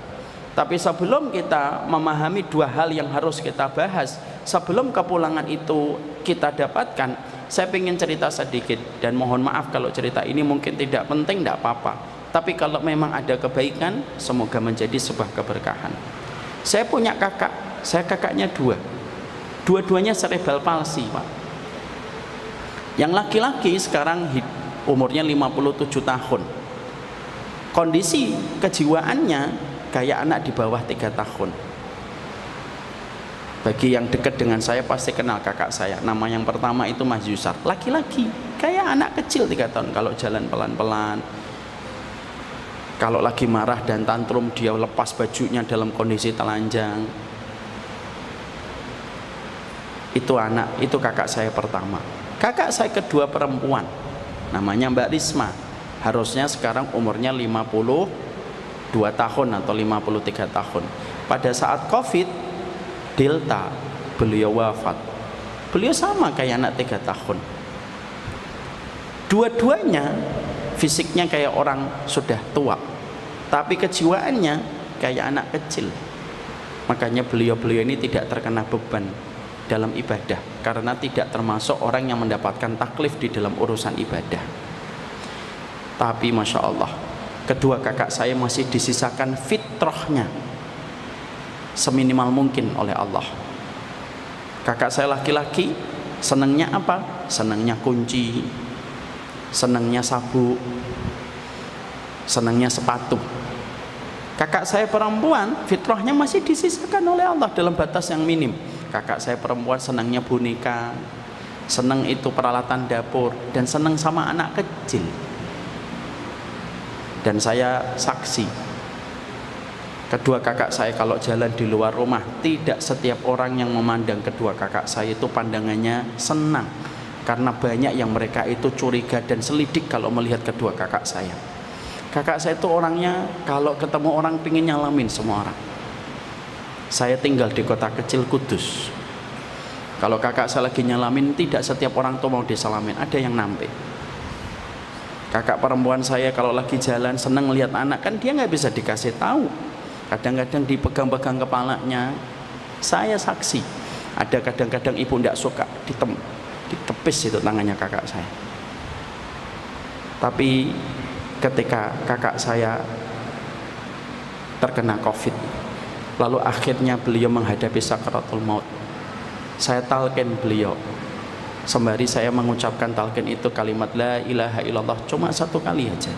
Tapi sebelum kita memahami 2 hal yang harus kita bahas, sebelum kepulangan itu kita dapatkan, saya ingin cerita sedikit, dan mohon maaf kalau cerita ini mungkin tidak penting, tidak apa-apa, tapi kalau memang ada kebaikan, semoga menjadi sebuah keberkahan. Saya punya kakak, saya kakaknya 2, dua-duanya cerebral palsy Pak. Yang laki-laki sekarang umurnya 57 tahun, kondisi kejiwaannya kayak anak di bawah 3 tahun. Bagi yang dekat dengan saya pasti kenal kakak saya. Nama yang pertama itu Mas Yusar, laki-laki, kayak anak kecil 3 tahun. Kalau jalan pelan-pelan, kalau lagi marah dan tantrum dia lepas bajunya dalam kondisi telanjang. Itu kakak saya pertama. Kakak saya kedua perempuan, namanya Mbak Risma, harusnya sekarang umurnya 52 tahun atau 53 tahun. Pada saat Covid Delta, beliau wafat. Beliau sama kayak anak 3 tahun. Dua-duanya fisiknya kayak orang sudah tua, tapi kejiwaannya kayak anak kecil. Makanya beliau ini tidak terkena beban. dalam ibadah, karena tidak termasuk orang yang mendapatkan taklif di dalam urusan ibadah. Tapi Masya Allah, kedua kakak saya masih disisakan fitrahnya seminimal mungkin oleh Allah. Kakak saya laki-laki senangnya apa? Senangnya kunci, senangnya sabuk, senangnya sepatu. Kakak saya perempuan, fitrahnya masih disisakan oleh Allah dalam batas yang minim. Kakak saya perempuan senangnya boneka, senang itu peralatan dapur, dan senang sama anak kecil. Dan saya saksi, kedua kakak saya kalau jalan di luar rumah, tidak setiap orang yang memandang kedua kakak saya itu pandangannya senang, karena banyak yang mereka itu curiga dan selidik kalau melihat kedua kakak saya. Kakak saya itu orangnya kalau ketemu orang pingin nyalamin semua orang. Saya tinggal di kota kecil Kudus. Kalau kakak saya lagi nyalamin, tidak setiap orang tuh mau disalamin, ada yang nampik. Kakak perempuan saya kalau lagi jalan seneng lihat anak, kan dia nggak bisa dikasih tahu. Kadang-kadang dipegang-pegang kepalanya. Saya saksi, ada kadang-kadang ibu tidak suka ditepis itu tangannya kakak saya. Tapi ketika kakak saya terkena COVID, lalu akhirnya beliau menghadapi sakaratul maut, saya talqin beliau. Sembari saya mengucapkan talqin itu kalimat la ilaha illallah cuma satu kali aja,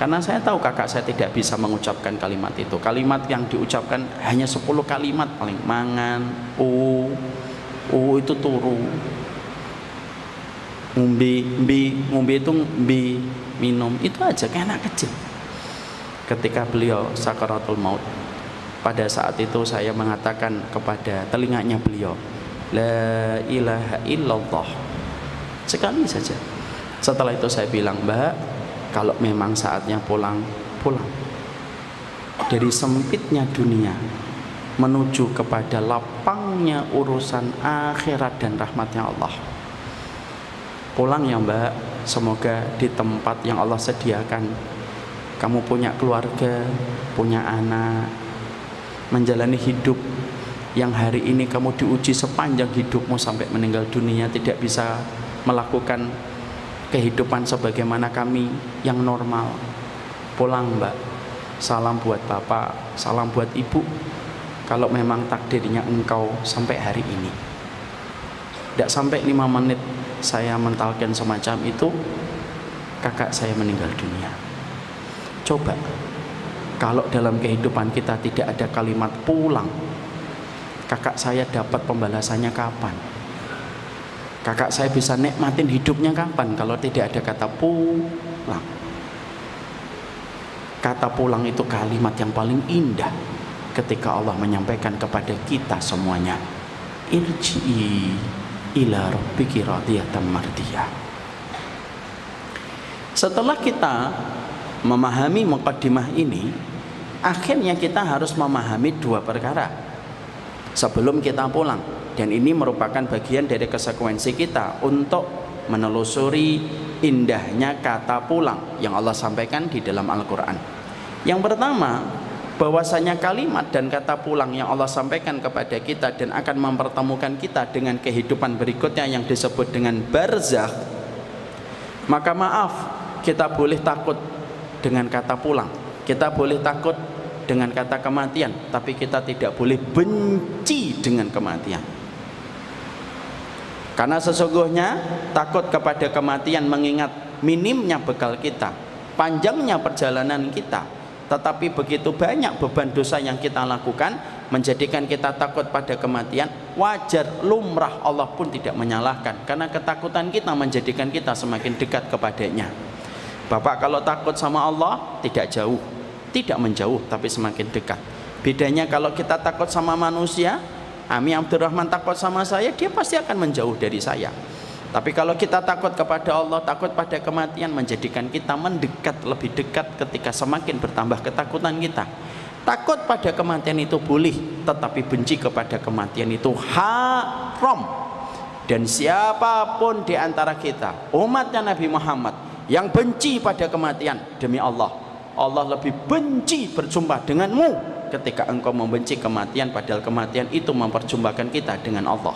karena saya tahu kakak saya tidak bisa mengucapkan kalimat itu. Kalimat yang diucapkan hanya 10 kalimat paling. Mangan, itu turu, ngumbi itu mbi, minum, itu aja kayak anak kecil. Ketika beliau sakaratul maut, pada saat itu saya mengatakan kepada telinganya beliau, la ilaha illallah, sekali saja. Setelah itu saya bilang, Mbak, kalau memang saatnya pulang, pulang. Dari sempitnya dunia menuju kepada lapangnya urusan akhirat dan rahmatnya Allah. Pulang ya Mbak, semoga di tempat yang Allah sediakan kamu punya keluarga, punya anak, menjalani hidup yang hari ini kamu diuji sepanjang hidupmu sampai meninggal dunia, tidak bisa melakukan kehidupan sebagaimana kami yang normal. Pulang Mbak, salam buat Bapak, salam buat Ibu, kalau memang takdirnya engkau sampai hari ini. Tidak sampai 5 menit saya mentalkan semacam itu, kakak saya meninggal dunia. Coba kalau dalam kehidupan kita tidak ada kalimat pulang, kakak saya dapat pembalasannya kapan? Kakak saya bisa nikmatin hidupnya kapan kalau tidak ada kata pulang? Kata pulang itu kalimat yang paling indah ketika Allah menyampaikan kepada kita semuanya, irji'i ila rabbiki radiyatan mardiyah. Setelah kita memahami muqaddimah ini, akhirnya kita harus memahami 2 perkara sebelum kita pulang, dan ini merupakan bagian dari konsekuensi kita untuk menelusuri indahnya kata pulang yang Allah sampaikan di dalam Al-Quran. Yang pertama, bahwasanya kalimat dan kata pulang yang Allah sampaikan kepada kita dan akan mempertemukan kita dengan kehidupan berikutnya yang disebut dengan barzakh. Maka maaf, kita boleh takut dengan kata pulang, kita boleh takut dengan kata kematian, tapi kita tidak boleh benci dengan kematian. Karena sesungguhnya takut kepada kematian mengingat minimnya bekal kita, panjangnya perjalanan kita, tetapi begitu banyak beban dosa yang kita lakukan menjadikan kita takut pada kematian. Wajar, lumrah, Allah pun tidak menyalahkan, karena ketakutan kita menjadikan kita semakin dekat kepadanya. Bapak kalau takut sama Allah tidak jauh, tidak menjauh, tapi semakin dekat. Bedanya kalau kita takut sama manusia, Ami Abdurrahman takut sama saya, dia pasti akan menjauh dari saya. Tapi kalau kita takut kepada Allah, takut pada kematian, menjadikan kita mendekat, lebih dekat ketika semakin bertambah ketakutan kita. Takut pada kematian itu boleh, tetapi benci kepada kematian itu haram. Dan siapapun di antara kita, umatnya Nabi Muhammad, yang benci pada kematian, demi Allah, Allah lebih benci berjumpa denganmu ketika engkau membenci kematian, padahal kematian itu memperjumpakan kita dengan Allah.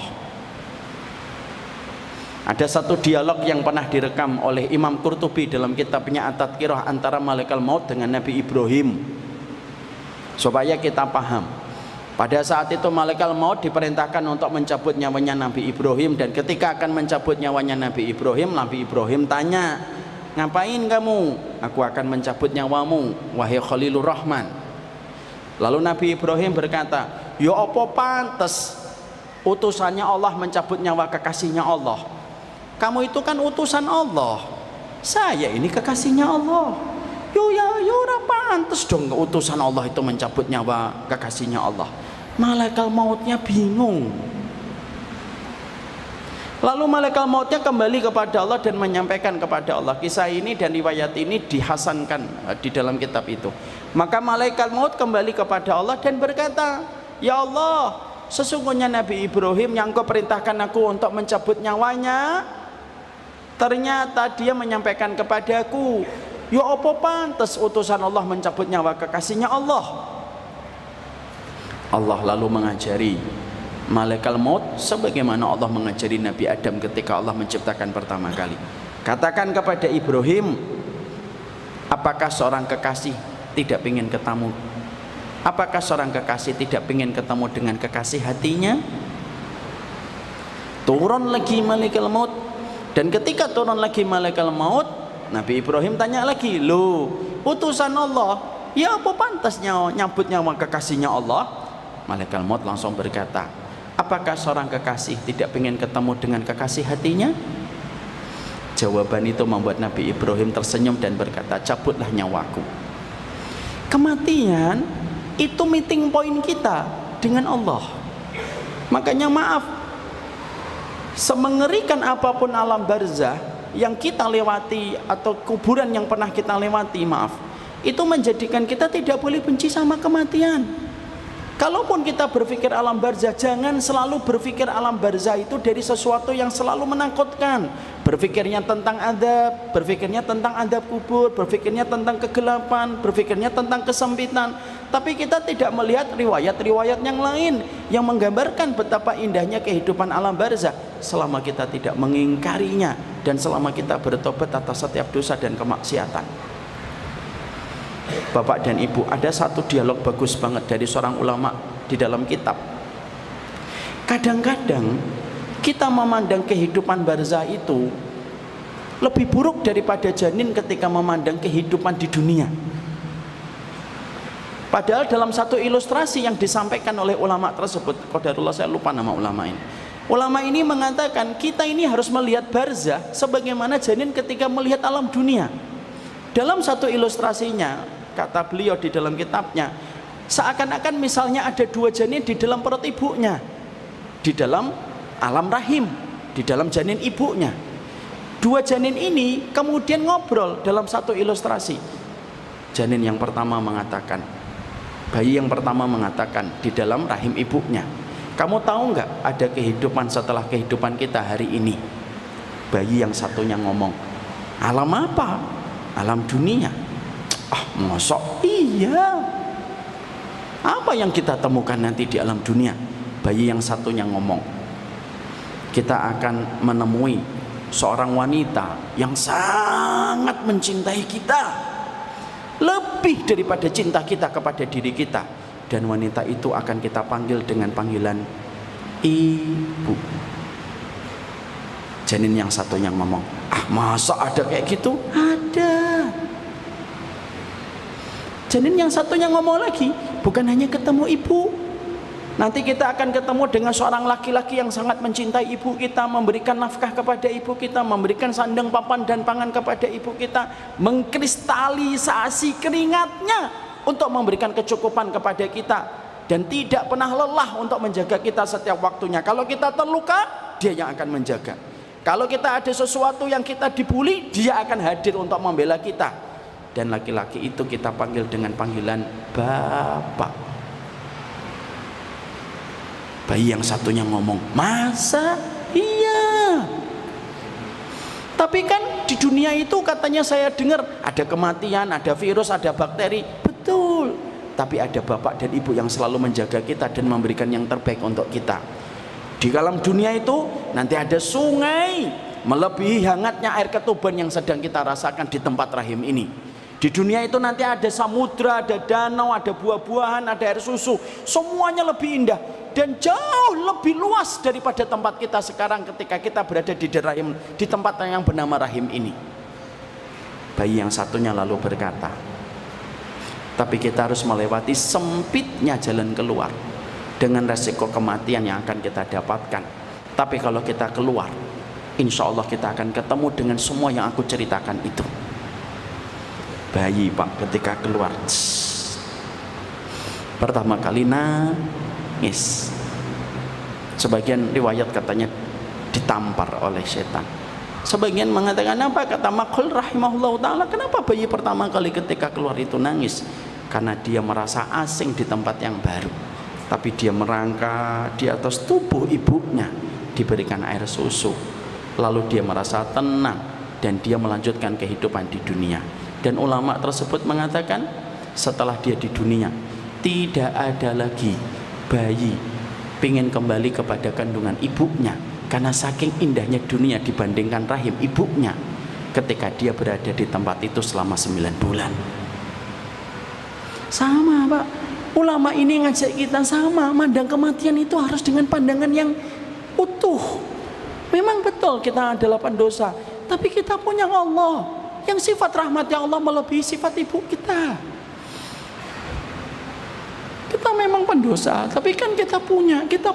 Ada satu dialog yang pernah direkam oleh Imam Qurtubi dalam kitabnya At-Tadhkirah antara malaikat maut dengan Nabi Ibrahim, supaya kita paham. Pada saat itu malaikat maut diperintahkan untuk mencabut nyawanya Nabi Ibrahim, dan ketika akan mencabut nyawanya Nabi Ibrahim tanya, ngapain kamu? Aku akan mencabut nyawamu, wahai Khalilur Rahman. Lalu Nabi Ibrahim berkata, ya apa pantes utusannya Allah mencabut nyawa kekasihnya Allah? Kamu itu kan utusan Allah, saya ini kekasihnya Allah. Yo ora pantes dong utusan Allah itu mencabut nyawa kekasihnya Allah. Malaikat mautnya bingung. Lalu malaikat mautnya kembali kepada Allah dan menyampaikan kepada Allah. Kisah ini dan riwayat ini dihasankan di dalam kitab itu. Maka malaikat maut kembali kepada Allah dan berkata, ya Allah, sesungguhnya Nabi Ibrahim yang kau perintahkan aku untuk mencabut nyawanya, ternyata dia menyampaikan kepadaku, ya apa pantas utusan Allah mencabut nyawa kekasihnya Allah. Allah lalu mengajari malaikat maut sebagaimana Allah mengajari Nabi Adam ketika Allah menciptakan pertama kali. Katakan kepada Ibrahim, apakah seorang kekasih tidak ingin ketemu? Apakah seorang kekasih tidak ingin ketemu dengan kekasih hatinya? Turun lagi malaikat maut, dan ketika turun lagi malaikat maut, Nabi Ibrahim tanya lagi, loh utusan Allah, ya apa pantasnya nyambut nyawa kekasihnya Allah? Malaikat maut langsung berkata, apakah seorang kekasih tidak ingin ketemu dengan kekasih hatinya? Jawaban itu membuat Nabi Ibrahim tersenyum dan berkata, cabutlah nyawaku. Kematian itu meeting point kita dengan Allah. Makanya maaf, semengerikan apapun alam barzah yang kita lewati atau kuburan yang pernah kita lewati, maaf, itu menjadikan kita tidak boleh benci sama kematian. Kalaupun kita berpikir alam barzah, jangan selalu berpikir alam barzah itu dari sesuatu yang selalu menakutkan. Berpikirnya tentang adab, berpikirnya tentang adab kubur, berpikirnya tentang kegelapan, berpikirnya tentang kesempitan. Tapi kita tidak melihat riwayat-riwayat yang lain yang menggambarkan betapa indahnya kehidupan alam barzah selama kita tidak mengingkarinya dan selama kita bertobat atas setiap dosa dan kemaksiatan. Bapak dan Ibu, ada satu dialog bagus banget dari seorang ulama di dalam kitab. Kadang-kadang kita memandang kehidupan barzah itu lebih buruk daripada janin ketika memandang kehidupan di dunia. Padahal dalam satu ilustrasi yang disampaikan oleh ulama tersebut, qadarullah saya lupa nama ulama ini. Ulama ini mengatakan kita ini harus melihat barzah sebagaimana janin ketika melihat alam dunia. Dalam satu ilustrasinya, kata beliau di dalam kitabnya, seakan-akan misalnya ada dua janin di dalam perut ibunya, di dalam alam rahim, di dalam janin ibunya. Dua janin ini kemudian ngobrol dalam satu ilustrasi. Janin yang pertama mengatakan, bayi yang pertama mengatakan di dalam rahim ibunya, kamu tahu nggak ada kehidupan setelah kehidupan kita hari ini? Bayi yang satunya ngomong, alam apa? Alam dunia. Ah, mosok? Iya. Apa yang kita temukan nanti di alam dunia? Bayi yang satunya ngomong, kita akan menemui seorang wanita yang sangat mencintai kita, lebih daripada cinta kita kepada diri kita, dan wanita itu akan kita panggil dengan panggilan ibu. Janin yang satunya ngomong, ah masa ada kayak gitu? Ada. Janin yang satunya ngomong lagi, bukan hanya ketemu ibu, nanti kita akan ketemu dengan seorang laki-laki yang sangat mencintai ibu kita, memberikan nafkah kepada ibu kita, memberikan sandang papan dan pangan kepada ibu kita, mengkristalisasi keringatnya untuk memberikan kecukupan kepada kita, dan tidak pernah lelah untuk menjaga kita setiap waktunya. Kalau kita terluka, dia yang akan menjaga. Kalau kita ada sesuatu yang kita dibuli, dia akan hadir untuk membela kita. Dan laki-laki itu kita panggil dengan panggilan Bapak. Bayi yang satunya ngomong, masa? Iya. Tapi kan di dunia itu katanya saya dengar ada kematian, ada virus, ada bakteri. Betul. Tapi ada bapak dan ibu yang selalu menjaga kita dan memberikan yang terbaik untuk kita. Di dalam dunia itu nanti ada sungai, melebihi hangatnya air ketuban yang sedang kita rasakan di tempat rahim ini. Di dunia itu nanti ada samudra, ada danau, ada buah-buahan, ada air susu, semuanya lebih indah dan jauh lebih luas daripada tempat kita sekarang ketika kita berada di rahim, di tempat yang bernama rahim ini. Bayi yang satunya lalu berkata, tapi kita harus melewati sempitnya jalan keluar dengan resiko kematian yang akan kita dapatkan. Tapi kalau kita keluar, insya Allah kita akan ketemu dengan semua yang aku ceritakan itu. Bayi Pak ketika keluar, pertama kali nangis. Sebagian riwayat katanya ditampar oleh setan. Sebagian mengatakan apa? Kata Maqul rahimahullah ta'ala, kenapa bayi pertama kali ketika keluar itu nangis? Karena dia merasa asing di tempat yang baru. Tapi dia merangkak di atas tubuh ibunya, diberikan air susu. Lalu dia merasa tenang dan dia melanjutkan kehidupan di dunia. Dan ulama tersebut mengatakan setelah dia di dunia tidak ada lagi bayi pengen kembali kepada kandungan ibunya, karena saking indahnya dunia dibandingkan rahim ibunya ketika dia berada di tempat itu selama 9 bulan. Sama Pak, ulama ini ngajak kita sama, mandang kematian itu harus dengan pandangan yang utuh. Memang betul kita adalah pendosa, tapi kita punya Allah yang sifat rahmatnya Allah melebihi sifat ibu kita. Kita memang pendosa, tapi kan kita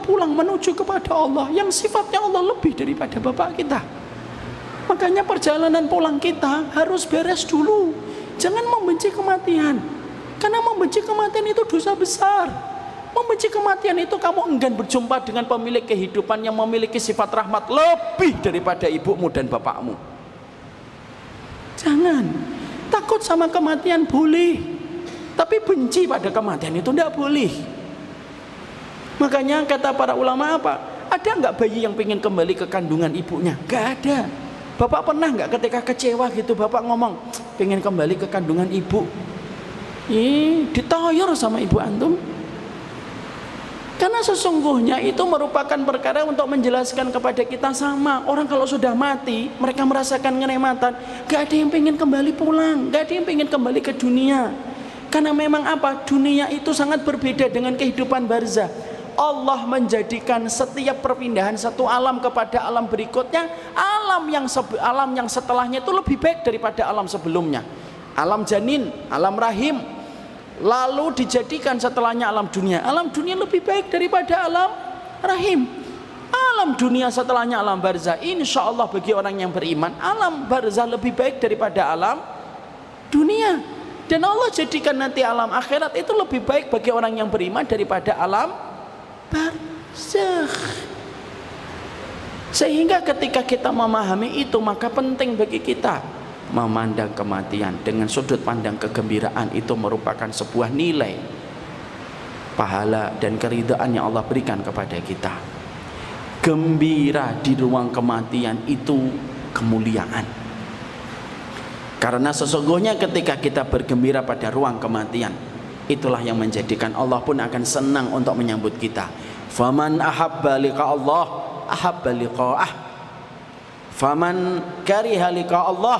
pulang menuju kepada Allah yang sifatnya Allah lebih daripada bapak kita. Makanya perjalanan pulang kita harus beres dulu. Jangan membenci kematian, karena membenci kematian itu dosa besar. Membenci kematian itu kamu enggan berjumpa dengan pemilik kehidupan yang memiliki sifat rahmat lebih daripada ibumu dan bapakmu. Jangan takut sama kematian boleh, tapi benci pada kematian itu tidak boleh. Makanya kata para ulama apa? Ada nggak bayi yang pengen kembali ke kandungan ibunya? Gak ada. Bapak pernah nggak ketika kecewa gitu bapak ngomong pengen kembali ke kandungan ibu? Ditoyor sama ibu antum. Karena sesungguhnya itu merupakan perkara untuk menjelaskan kepada kita sama. Orang kalau sudah mati, mereka merasakan kenikmatan. Gak ada yang pengen kembali pulang, gak ada yang pengen kembali ke dunia. Karena memang apa? Dunia itu sangat berbeda dengan kehidupan barzah. Allah menjadikan setiap perpindahan satu alam kepada alam berikutnya, alam yang setelahnya itu lebih baik daripada alam sebelumnya. Alam janin, alam rahim, lalu dijadikan setelahnya alam dunia. Alam dunia lebih baik daripada alam rahim. Alam dunia setelahnya alam barzah. Insya Allah bagi orang yang beriman, alam barzah lebih baik daripada alam dunia. Dan Allah jadikan nanti alam akhirat itu lebih baik bagi orang yang beriman daripada alam barzah. Sehingga ketika kita memahami itu, maka penting bagi kita memandang kematian dengan sudut pandang kegembiraan. Itu merupakan sebuah nilai pahala dan keridhaan yang Allah berikan kepada kita. Gembira di ruang kematian itu kemuliaan, karena sesungguhnya ketika kita bergembira pada ruang kematian, itulah yang menjadikan Allah pun akan senang untuk menyambut kita. Faman ahabba liqa Allah ahabba liqa'ah, faman kariha liqa Allah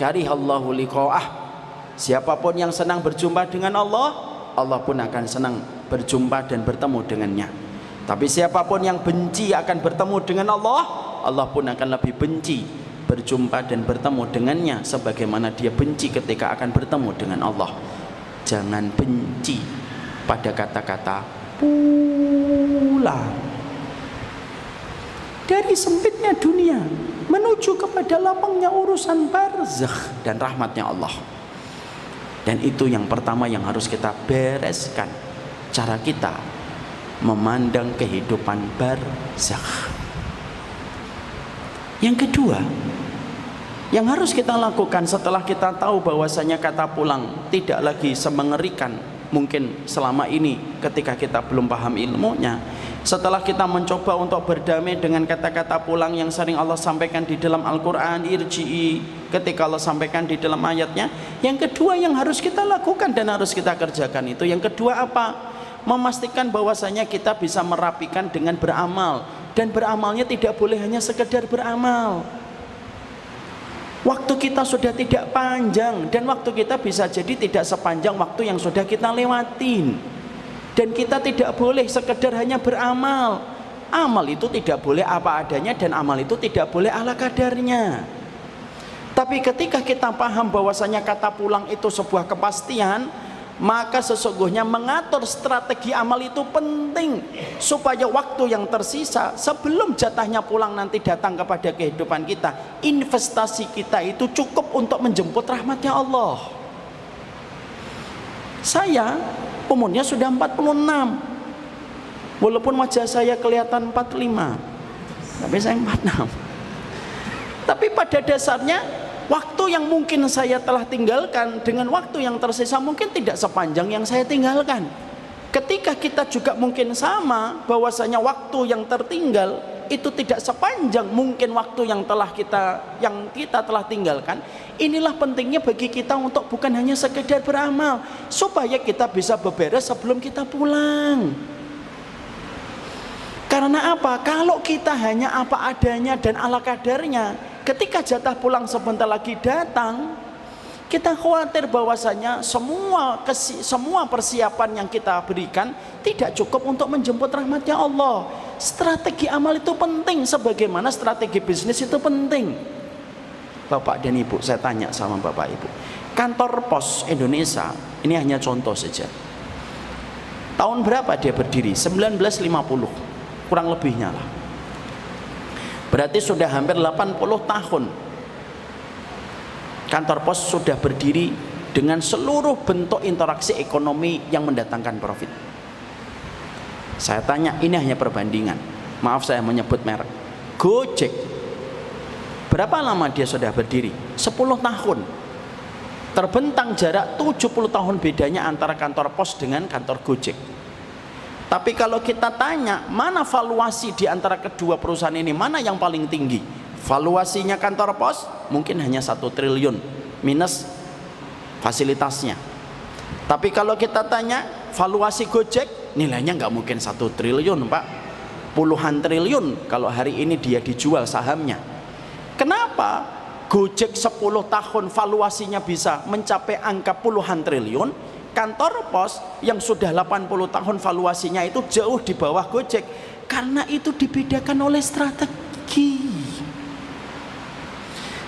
karihallahu liqa'ah. Siapapun yang senang berjumpa dengan Allah, Allah pun akan senang berjumpa dan bertemu dengannya. Tapi siapapun yang benci akan bertemu dengan Allah, Allah pun akan lebih benci berjumpa dan bertemu dengannya sebagaimana dia benci ketika akan bertemu dengan Allah. Jangan benci pada kata-kata pulang. Dari sempitnya dunia menuju kepada lapangnya urusan barzakh dan rahmatnya Allah. Dan itu yang pertama yang harus kita bereskan, cara kita memandang kehidupan barzakh. Yang kedua yang harus kita lakukan setelah kita tahu bahwasanya kata pulang tidak lagi semengerikan mungkin selama ini ketika kita belum paham ilmunya, setelah kita mencoba untuk berdamai dengan kata-kata pulang yang sering Allah sampaikan di dalam Al-Quran, irji'i, ketika Allah sampaikan di dalam ayatnya, yang kedua yang harus kita lakukan dan harus kita kerjakan itu, yang kedua apa? Memastikan bahwasanya kita bisa merapikan dengan beramal, dan beramalnya tidak boleh hanya sekedar beramal. Waktu kita sudah tidak panjang, dan waktu kita bisa jadi tidak sepanjang waktu yang sudah kita lewatin. Dan kita tidak boleh sekedar hanya beramal. Amal itu tidak boleh apa adanya, dan amal itu tidak boleh ala kadarnya. Tapi ketika kita paham bahwasanya kata pulang itu sebuah kepastian, maka sesungguhnya mengatur strategi amal itu penting, supaya waktu yang tersisa sebelum jatahnya pulang nanti datang kepada kehidupan kita, investasi kita itu cukup untuk menjemput rahmatnya Allah. Saya umurnya sudah 46, walaupun wajah saya kelihatan 45, tapi saya 46. Tapi pada dasarnya waktu yang mungkin saya telah tinggalkan dengan waktu yang tersisa mungkin tidak sepanjang yang saya tinggalkan. Ketika kita juga mungkin sama, bahwasanya waktu yang tertinggal itu tidak sepanjang mungkin waktu yang kita telah tinggalkan. Inilah pentingnya bagi kita untuk bukan hanya sekedar beramal, supaya kita bisa beberes sebelum kita pulang. Karena apa? Kalau kita hanya apa adanya dan ala kadarnya, ketika jatah pulang sebentar lagi datang, kita khawatir bahwasanya semua persiapan yang kita berikan tidak cukup untuk menjemput rahmatnya Allah. Strategi amal itu penting, sebagaimana strategi bisnis itu penting. Bapak dan Ibu, saya tanya sama Bapak Ibu, kantor pos Indonesia ini hanya contoh saja, tahun berapa dia berdiri? 1950 kurang lebihnya lah. Berarti sudah hampir 80 tahun kantor pos sudah berdiri dengan seluruh bentuk interaksi ekonomi yang mendatangkan profit. Saya tanya, ini hanya perbandingan, maaf saya menyebut merek, Gojek, berapa lama dia sudah berdiri? 10 tahun. Terbentang jarak 70 tahun bedanya antara kantor pos dengan kantor Gojek. Tapi kalau kita tanya, mana valuasi di antara kedua perusahaan ini, mana yang paling tinggi? Valuasinya kantor pos mungkin hanya 1 triliun minus fasilitasnya. Tapi kalau kita tanya valuasi Gojek, nilainya nggak mungkin 1 triliun Pak, puluhan triliun kalau hari ini dia dijual sahamnya. Kenapa Gojek 10 tahun valuasinya bisa mencapai angka puluhan triliun? Kantor pos yang sudah 80 tahun valuasinya itu jauh di bawah Gojek. Karena itu dibedakan oleh strategi.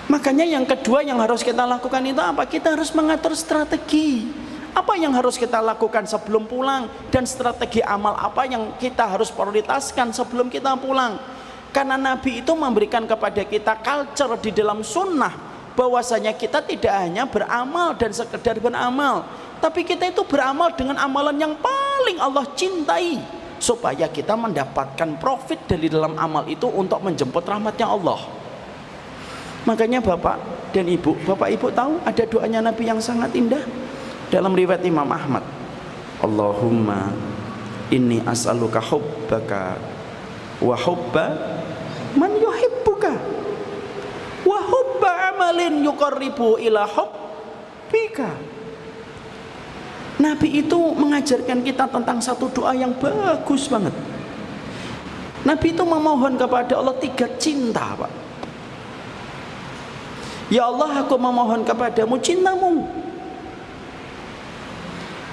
Makanya yang kedua yang harus kita lakukan itu apa? Kita harus mengatur strategi. Apa yang harus kita lakukan sebelum pulang, dan strategi amal apa yang kita harus prioritaskan sebelum kita pulang. Karena Nabi itu memberikan kepada kita culture di dalam sunnah, bahwasanya kita tidak hanya beramal dan sekedar beramal, tapi kita itu beramal dengan amalan yang paling Allah cintai, supaya kita mendapatkan profit dari dalam amal itu untuk menjemput rahmatnya Allah. Makanya Bapak dan Ibu, Bapak Ibu tahu ada doanya Nabi yang sangat indah dalam riwayat Imam Ahmad. Allahumma inni as'aluka hubbaka wa hubba man yuhibbuka wa hubba amalin yuqarribu ila hubbika. Nabi itu mengajarkan kita tentang satu doa yang bagus banget. Nabi itu memohon kepada Allah 3 cinta, Pak. Ya Allah, aku memohon kepadamu cintamu.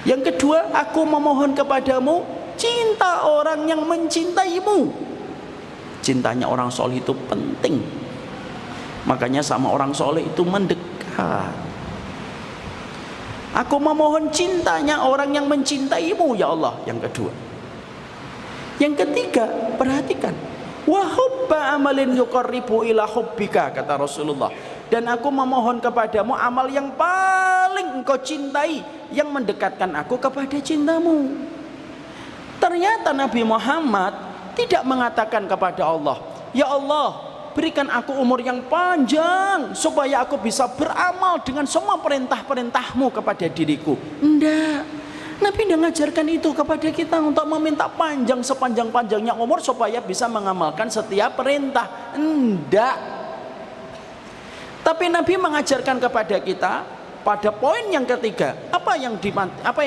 Yang kedua, aku memohon kepadamu cinta orang yang mencintaimu. Cintanya orang soleh itu penting. Makanya sama orang soleh itu mendekat. Aku memohon cintanya orang yang mencintaimu ya Allah. Yang kedua. Yang ketiga, perhatikan, wa hubba amalin yuqarribu ila hubbika, kata Rasulullah. Dan aku memohon kepadamu amal yang paling engkau cintai, yang mendekatkan aku kepada cintamu. Ternyata Nabi Muhammad tidak mengatakan kepada Allah, ya Allah, berikan aku umur yang panjang supaya aku bisa beramal dengan semua perintah-perintahmu kepada diriku. Enggak. Nabi tidak mengajarkan itu kepada kita untuk meminta panjang sepanjang-panjangnya umur supaya bisa mengamalkan setiap perintah. Enggak. Tapi Nabi mengajarkan kepada kita pada poin yang ketiga, apa yang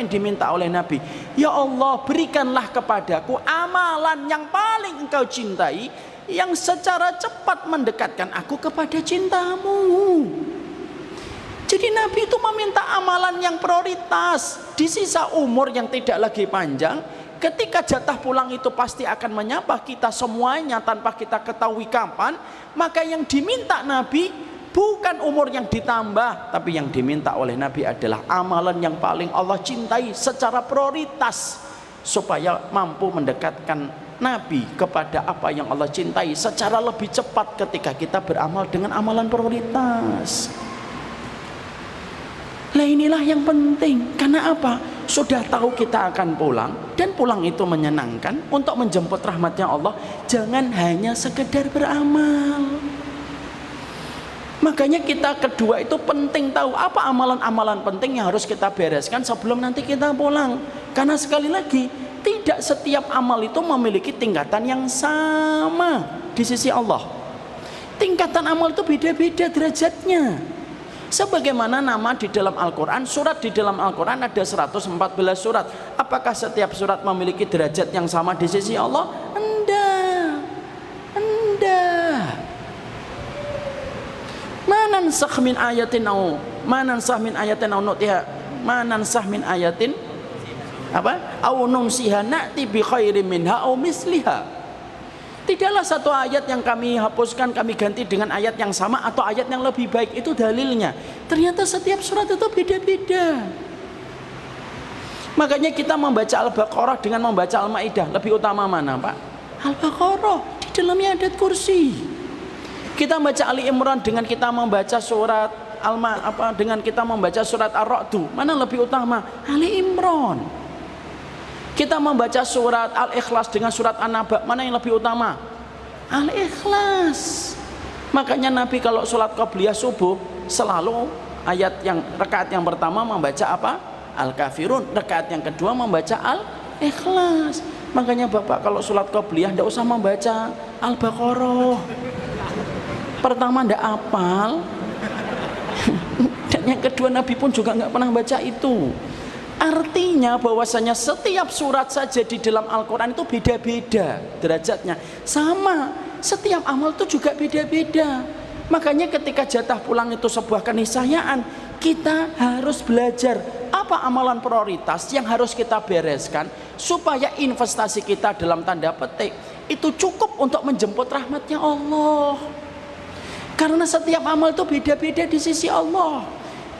diminta oleh Nabi? Ya Allah, berikanlah kepadaku amalan yang paling engkau cintai, yang secara cepat mendekatkan aku kepada cintamu. Jadi Nabi itu meminta amalan yang prioritas. Di sisa umur yang tidak lagi panjang, ketika jatah pulang itu pasti akan menyapa kita semuanya tanpa kita ketahui kapan. Maka yang diminta Nabi bukan umur yang ditambah, tapi yang diminta oleh Nabi adalah amalan yang paling Allah cintai secara prioritas, supaya mampu mendekatkan Nabi kepada apa yang Allah cintai secara lebih cepat ketika kita beramal dengan amalan prioritas. Lah inilah yang penting. Karena apa? Sudah tahu kita akan pulang, dan pulang itu menyenangkan untuk menjemput rahmatnya Allah. Jangan hanya sekedar beramal. Makanya kita kedua itu penting tahu apa amalan-amalan penting yang harus kita bereskan sebelum nanti kita pulang. Karena sekali lagi, tidak setiap amal itu memiliki tingkatan yang sama di sisi Allah. Tingkatan amal itu beda-beda derajatnya. Sebagaimana nama di dalam Al-Quran, surat di dalam Al-Quran ada 114 surat. Apakah setiap surat memiliki derajat yang sama di sisi Allah? Enggak. Manansakh min ayatin au nutiha, manansakh min ayatin au numsiha na'ti bi khairin minha au misliha. Tidaklah satu ayat yang kami hapuskan kami ganti dengan ayat yang sama atau ayat yang lebih baik. Itu dalilnya. Ternyata setiap surat itu beda-beda. Makanya kita membaca Al-Baqarah dengan membaca Al-Maidah, lebih utama mana, Pak? Al-Baqarah, di dalamnya ada kursi. Kita membaca Ali Imran dengan kita membaca surat dengan kita membaca surat Ar-Ra'd, mana lebih utama? Ali Imran. Kita membaca surat Al-Ikhlas dengan surat An-Naba, mana yang lebih utama? Al-Ikhlas. Makanya Nabi kalau sholat qabliyah subuh selalu rakaat yang pertama membaca apa? Al-Kafirun. Rakaat yang kedua membaca Al-Ikhlas. Makanya Bapak kalau sholat qabliyah tidak usah membaca Al-Baqarah. Pertama tidak hafal, dan yang kedua Nabi pun juga nggak pernah baca itu. Artinya bahwasanya setiap surat saja di dalam Al-Quran itu beda-beda derajatnya. Sama, setiap amal itu juga beda-beda. Makanya ketika jatah pulang itu sebuah keniscayaan, kita harus belajar apa amalan prioritas yang harus kita bereskan, supaya investasi kita dalam tanda petik itu cukup untuk menjemput rahmatnya Allah. Karena setiap amal itu beda-beda di sisi Allah.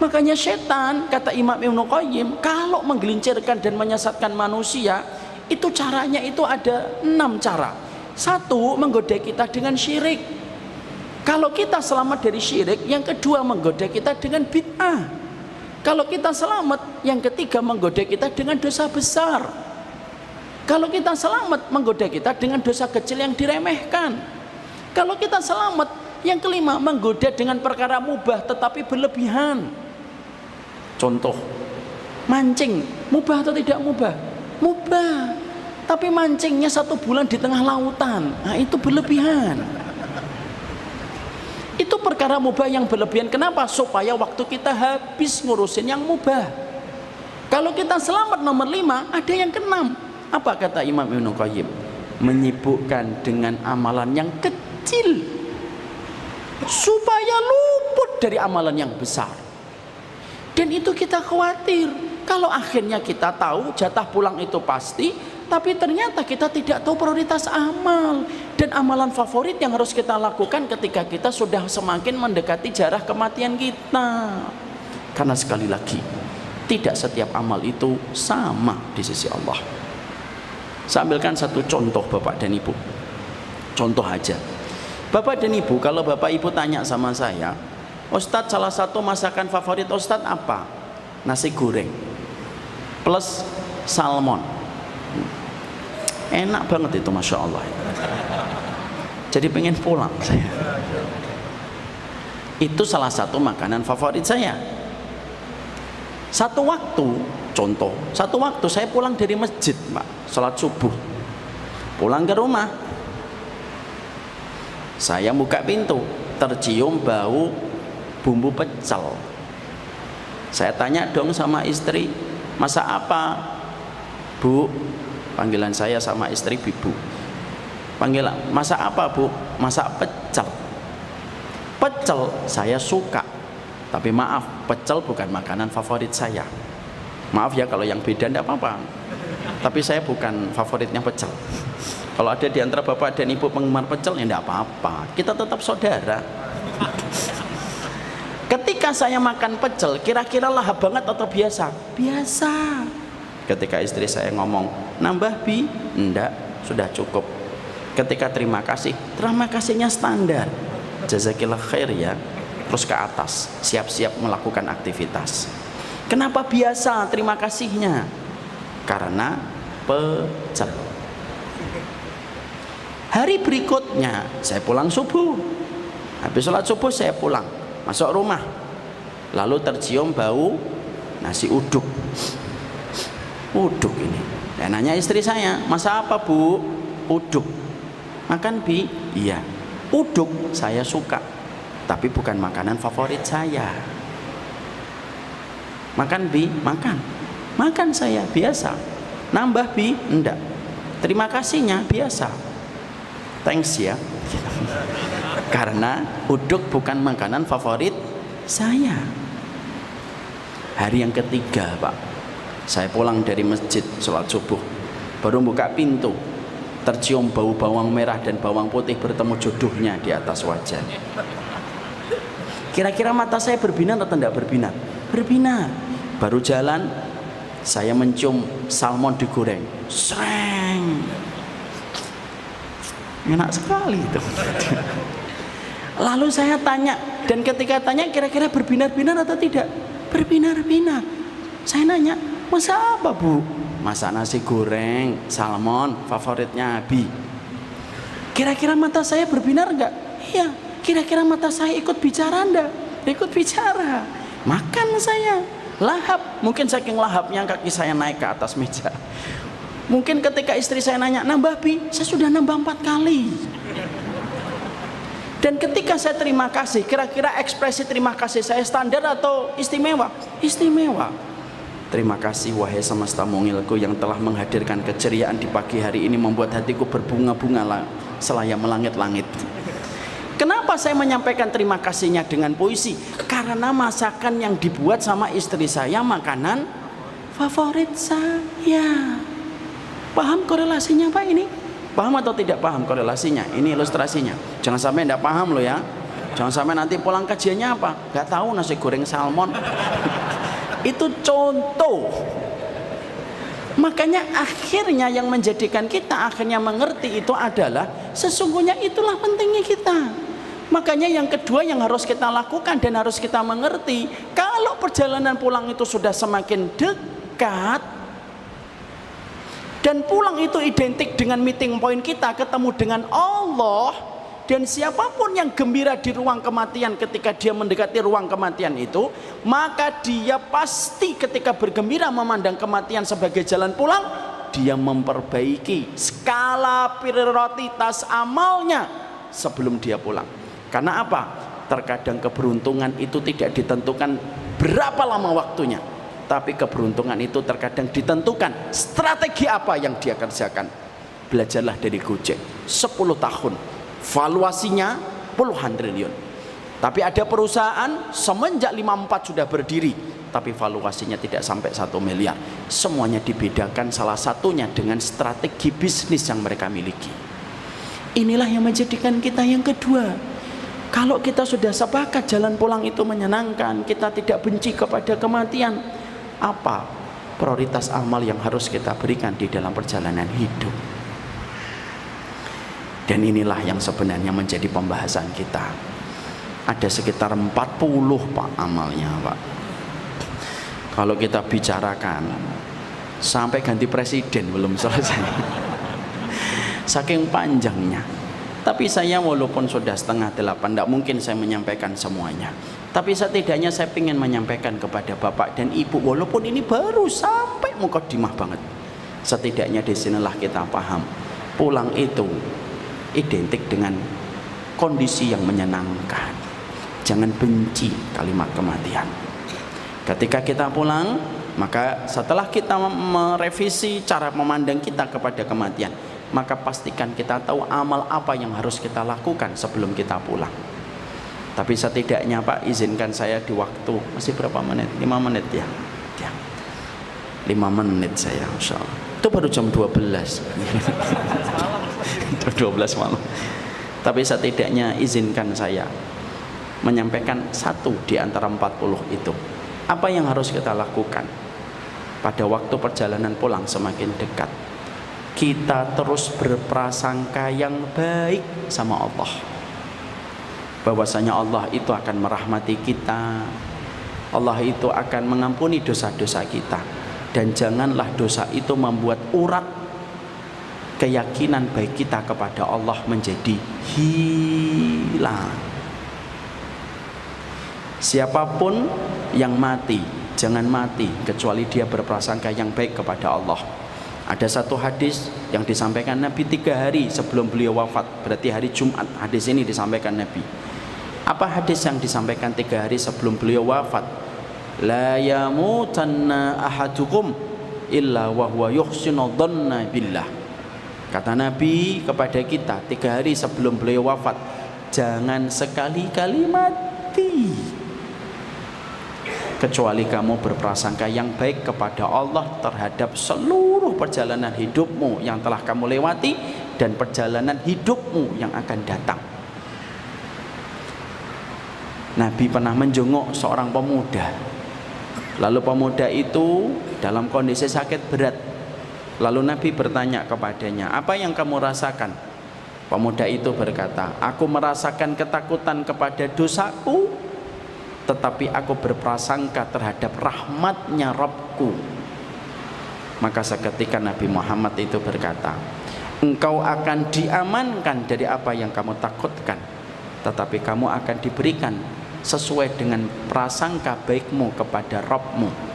Makanya setan, kata Imam Ibnu Qayyim, kalau menggelincirkan dan menyesatkan manusia, itu caranya itu ada 6 cara. 1, menggoda kita dengan syirik. Kalau kita selamat dari syirik, yang kedua menggoda kita dengan bid'ah. Kalau kita selamat, yang ketiga menggoda kita dengan dosa besar. Kalau kita selamat, menggoda kita dengan dosa kecil yang diremehkan. Kalau kita selamat, yang kelima menggoda dengan perkara mubah tetapi berlebihan. Contoh, mancing, mubah atau tidak mubah? Mubah, tapi mancingnya 1 bulan di tengah lautan, nah itu berlebihan. Itu perkara mubah yang berlebihan. Kenapa? Supaya waktu kita habis ngurusin yang mubah. Kalau kita selamat nomor 5, ada yang ke-6. Apa kata Imam Ibnu Qayyim? Menyibukkan dengan amalan yang kecil supaya luput dari amalan yang besar. Dan itu kita khawatir kalau akhirnya kita tahu jatah pulang itu pasti, tapi ternyata kita tidak tahu prioritas amal dan amalan favorit yang harus kita lakukan ketika kita sudah semakin mendekati jarak kematian kita. Karena sekali lagi, tidak setiap amal itu sama di sisi Allah. Saya ambilkan satu contoh Bapak dan Ibu. Contoh aja. Bapak dan Ibu, kalau Bapak Ibu tanya sama saya, Ustadz, salah satu masakan favorit Ustadz apa? Nasi goreng plus salmon. Enak banget itu, Masya Allah. Jadi pengen pulang saya. Itu salah satu makanan favorit saya. Satu waktu saya pulang dari masjid, Pak, sholat subuh, pulang ke rumah, saya buka pintu, tercium bau bumbu pecel. Saya tanya dong sama istri, masak apa? Bu, panggilan saya sama istri Bibu. Panggil, masak apa Bu? Masak pecel. Pecel saya suka, tapi maaf, pecel bukan makanan favorit saya. Maaf ya kalau yang beda enggak apa-apa, tapi saya bukan favoritnya pecel. Kalau ada di antara bapak dan ibu penggemar pecel ya enggak apa-apa, kita tetap saudara. Ketika saya makan pecel, kira-kira lahap banget atau biasa? Biasa. Ketika istri saya ngomong, nambah Bi? Enggak, sudah cukup. Ketika terima kasihnya standar, jazakillah khair ya, terus ke atas, siap-siap melakukan aktivitas. Kenapa biasa terima kasihnya? Karena pecel. Hari berikutnya saya pulang subuh, habis sholat subuh saya pulang, masuk rumah, lalu tercium bau nasi uduk. Uduk ini, saya nanya istri saya, masak apa Bu? Uduk. Makan Bi? Iya. Uduk saya suka, tapi bukan makanan favorit saya. Makan Bi? Makan. Makan saya biasa. Nambah Bi? Enggak. Terima kasihnya biasa. Thanks ya. Karena uduk bukan makanan favorit saya. Hari yang ketiga Pak, saya pulang dari masjid sholat subuh, baru buka pintu, tercium bau bawang merah dan bawang putih bertemu jodohnya di atas wajah. Kira-kira mata saya berbinar atau tidak berbinar? Berbinar. Baru jalan, saya mencium salmon digoreng. Sreng. Enak sekali itu. Lalu saya tanya, dan ketika tanya kira-kira berbinar-binar atau tidak? Berbinar-binar. Saya nanya, masak apa Bu? Masak nasi goreng, salmon, favoritnya Abi. Kira-kira mata saya berbinar enggak? Iya. Kira-kira mata saya ikut bicara enggak? Ikut bicara. Makan saya. Lahap. Mungkin saking lahapnya kaki saya naik ke atas meja. Mungkin ketika istri saya nanya, nambah Bi? Saya sudah nambah 4 kali. Dan ketika saya terima kasih, kira-kira ekspresi terima kasih saya standar atau istimewa? Istimewa. Terima kasih wahai semesta mungilku yang telah menghadirkan keceriaan di pagi hari ini, membuat hatiku berbunga-bunga selaya melangit-langit. Kenapa saya menyampaikan terima kasihnya dengan puisi? Karena masakan yang dibuat sama istri saya makanan favorit saya. Paham korelasinya Pak ini? Paham atau tidak paham korelasinya? Ini ilustrasinya. Jangan sampai tidak paham loh ya. Jangan sampai nanti pulang kajiannya apa? Gak tahu nasi goreng salmon. Itu contoh. Makanya akhirnya yang menjadikan kita akhirnya mengerti itu adalah sesungguhnya itulah pentingnya kita. Makanya yang kedua yang harus kita lakukan dan harus kita mengerti, kalau perjalanan pulang itu sudah semakin dekat dan pulang itu identik dengan meeting point kita, ketemu dengan Allah, dan siapapun yang gembira di ruang kematian ketika dia mendekati ruang kematian itu, maka dia pasti ketika bergembira memandang kematian sebagai jalan pulang, dia memperbaiki skala prioritas amalnya sebelum dia pulang. Karena apa? Terkadang keberuntungan itu tidak ditentukan berapa lama waktunya, tapi keberuntungan itu terkadang ditentukan strategi apa yang dia kerjakan. Belajarlah dari Gojek, 10 tahun valuasinya puluhan triliun, tapi ada perusahaan semenjak 54 sudah berdiri tapi valuasinya tidak sampai 1 miliar. Semuanya dibedakan salah satunya dengan strategi bisnis yang mereka miliki. Inilah yang menjadikan kita yang kedua, kalau kita sudah sepakat jalan pulang itu menyenangkan, kita tidak benci kepada kematian, apa prioritas amal yang harus kita berikan di dalam perjalanan hidup? Dan inilah yang sebenarnya menjadi pembahasan kita. Ada sekitar 40 Pak amalnya Pak. Kalau kita bicarakan sampai ganti presiden belum selesai. Saking panjangnya. Tapi saya walaupun sudah 7:30, tidak mungkin saya menyampaikan semuanya. Tapi setidaknya saya ingin menyampaikan kepada Bapak dan Ibu, walaupun ini baru sampai mukadimah banget, setidaknya disinilah kita paham, pulang itu identik dengan kondisi yang menyenangkan. Jangan benci kalimat kematian. Ketika kita pulang, maka setelah kita merevisi cara memandang kita kepada kematian, maka pastikan kita tahu amal apa yang harus kita lakukan sebelum kita pulang. Tapi setidaknya Pak, izinkan saya di waktu masih berapa menit? 5 menit ya. 5 menit saya, Insya Allah. Itu baru jam 12. 12 malam. Tapi setidaknya izinkan saya menyampaikan satu di antara 40 itu. Apa yang harus kita lakukan pada waktu perjalanan pulang semakin dekat? Kita terus berprasangka yang baik sama Allah, bahwasanya Allah itu akan merahmati kita, Allah itu akan mengampuni dosa-dosa kita, dan janganlah dosa itu membuat urat keyakinan baik kita kepada Allah menjadi hilang. Siapapun yang mati, jangan mati kecuali dia berprasangka yang baik kepada Allah. Ada satu hadis yang disampaikan Nabi 3 hari sebelum beliau wafat, berarti hari Jumat. Hadis ini disampaikan Nabi. Apa hadis yang disampaikan 3 hari sebelum beliau wafat? La yamutanna ahadukum illa wa huwa yuhsinu dhanna billah. Kata Nabi kepada kita 3 hari sebelum beliau wafat, jangan sekali-kali mati kecuali kamu berprasangka yang baik kepada Allah terhadap seluruh perjalanan hidupmu yang telah kamu lewati dan perjalanan hidupmu yang akan datang. Nabi pernah menjenguk seorang pemuda. Lalu pemuda itu dalam kondisi sakit berat. Lalu Nabi bertanya kepadanya, apa yang kamu rasakan? Pemuda itu berkata, aku merasakan ketakutan kepada dosaku, tetapi aku berprasangka terhadap rahmatnya Rabbku. Maka seketika Nabi Muhammad itu berkata, engkau akan diamankan dari apa yang kamu takutkan, tetapi kamu akan diberikan sesuai dengan prasangka baikmu kepada Rabbmu.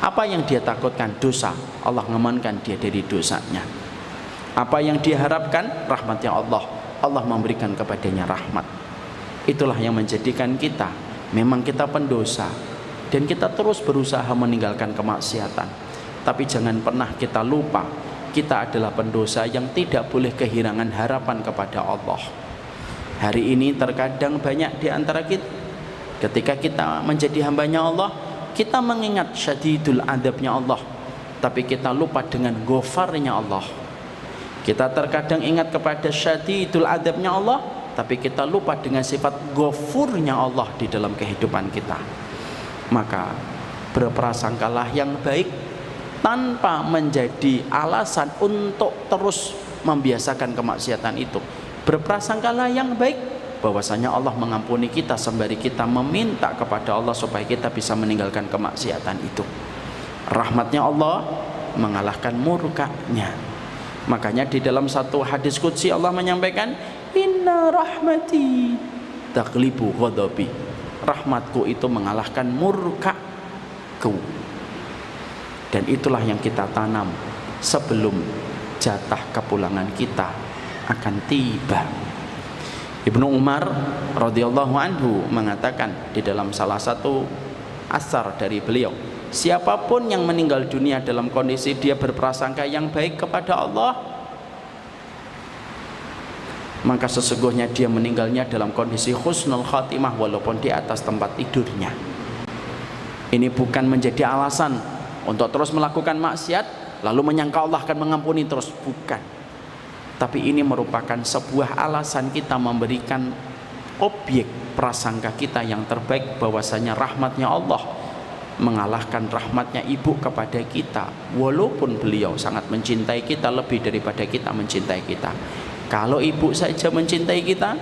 Apa yang dia takutkan? Dosa. Allah mengamankan dia dari dosanya. Apa yang dia harapkan? Rahmatnya Allah. Allah memberikan kepadanya rahmat. Itulah yang menjadikan kita, memang kita pendosa dan kita terus berusaha meninggalkan kemaksiatan. Tapi jangan pernah kita lupa, kita adalah pendosa yang tidak boleh kehilangan harapan kepada Allah. Hari ini terkadang banyak di antara kita, ketika kita menjadi hambanya Allah, kita mengingat syadidul adabnya Allah, tapi kita lupa dengan ghafarnya Allah. Kita terkadang ingat kepada syadidul adabnya Allah, tapi kita lupa dengan sifat ghafurnya Allah di dalam kehidupan kita. Maka berprasangkalah yang baik tanpa menjadi alasan untuk terus membiasakan kemaksiatan itu. Berprasangkalah yang baik bahwasanya Allah mengampuni kita sembari kita meminta kepada Allah supaya kita bisa meninggalkan kemaksiatan itu. Rahmatnya Allah mengalahkan murkanya. Makanya di dalam satu hadis qudsi Allah menyampaikan, inna rahmati taglibu ghadabi. Rahmatku itu mengalahkan murkaku. Dan itulah yang kita tanam sebelum jatah kepulangan kita akan tiba. Ibnu Umar radhiyallahu anhu mengatakan di dalam salah satu asar dari beliau, siapapun yang meninggal dunia dalam kondisi dia berprasangka yang baik kepada Allah, maka sesungguhnya dia meninggalnya dalam kondisi husnul khatimah walaupun di atas tempat tidurnya. Ini bukan menjadi alasan untuk terus melakukan maksiat lalu menyangka Allah akan mengampuni terus, bukan. Tapi ini merupakan sebuah alasan kita memberikan objek prasangka kita yang terbaik bahwasanya rahmatnya Allah mengalahkan rahmatnya ibu kepada kita, walaupun beliau sangat mencintai kita lebih daripada kita mencintai kita. Kalau ibu saja mencintai kita,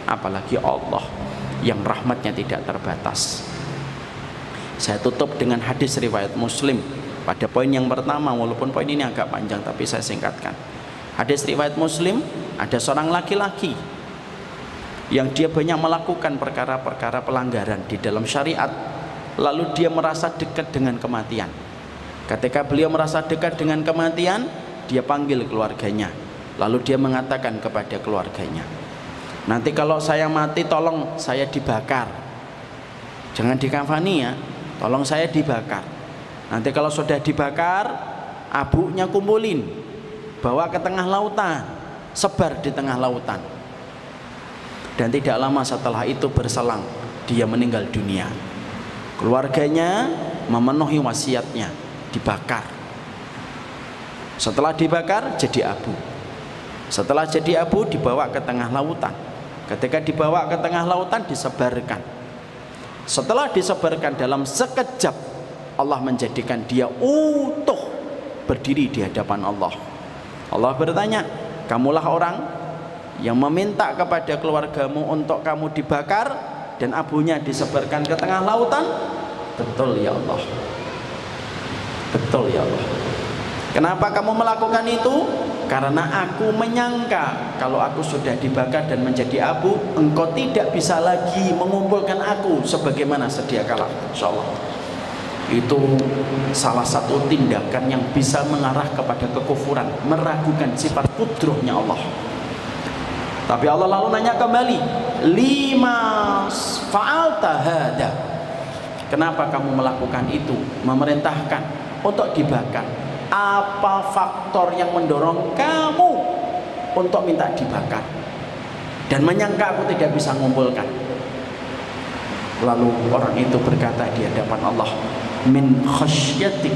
apalagi Allah yang rahmatnya tidak terbatas. Saya tutup dengan hadis riwayat Muslim pada poin yang pertama, walaupun poin ini agak panjang tapi saya singkatkan. Hadis riwayat Muslim, ada seorang laki-laki yang dia banyak melakukan perkara-perkara pelanggaran di dalam syariat, lalu dia merasa dekat dengan kematian. Ketika beliau merasa dekat dengan kematian, dia panggil keluarganya, lalu dia mengatakan kepada keluarganya, nanti kalau saya mati tolong saya dibakar, jangan dikafani ya, tolong saya dibakar. Nanti kalau sudah dibakar, abunya kumpulin, bawa ke tengah lautan, sebar di tengah lautan. Dan tidak lama setelah itu berselang, dia meninggal dunia. Keluarganya memenuhi wasiatnya, dibakar. Setelah dibakar jadi abu. Setelah jadi abu dibawa ke tengah lautan. Ketika dibawa ke tengah lautan disebarkan. Setelah disebarkan dalam sekejap, Allah menjadikan dia utuh berdiri di hadapan Allah. Allah bertanya, kamulah orang yang meminta kepada keluargamu untuk kamu dibakar dan abunya disebarkan ke tengah lautan? Betul ya Allah. Betul ya Allah. Kenapa kamu melakukan itu? Karena aku menyangka kalau aku sudah dibakar dan menjadi abu, engkau tidak bisa lagi mengumpulkan aku sebagaimana sedia kala. Insyaallah. Itu salah satu tindakan yang bisa mengarah kepada kekufuran, meragukan sifat kudrohnya Allah. Tapi Allah lalu nanya kembali, lima fa'alta hada, kenapa kamu melakukan itu, memerintahkan untuk dibakar? Apa faktor yang mendorong kamu untuk minta dibakar dan menyangka aku tidak bisa mengumpulkan? Lalu orang itu berkata di hadapan Allah, min khasyatik,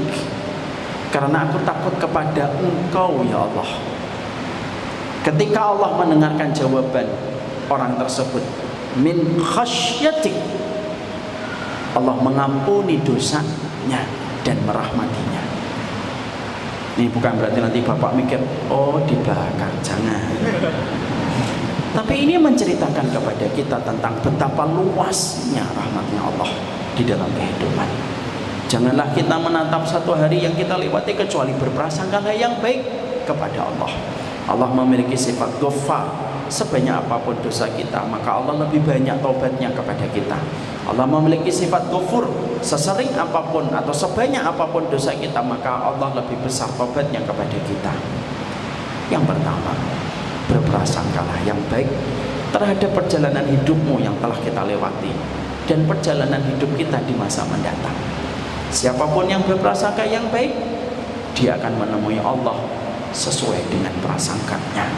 karena aku takut kepada engkau ya Allah. Ketika Allah mendengarkan jawaban orang tersebut, min khasyatik, Allah mengampuni dosanya dan merahmatinya. Ini bukan berarti nanti bapak mikir, oh dibakar, jangan. Tapi ini menceritakan kepada kita tentang betapa luasnya rahmatnya Allah di dalam kehidupan. Janganlah kita menatap satu hari yang kita lewati kecuali berprasangka yang baik kepada Allah. Allah memiliki sifat Ghaffar. Sebanyak apapun dosa kita, maka Allah lebih banyak taubatnya kepada kita. Allah memiliki sifat Ghafur. Sesering apapun atau sebanyak apapun dosa kita, maka Allah lebih besar taubatnya kepada kita. Yang pertama, berprasangkalah yang baik terhadap perjalanan hidupmu yang telah kita lewati dan perjalanan hidup kita di masa mendatang. Siapapun yang berprasangka yang baik, dia akan menemui Allah sesuai dengan prasangkanya.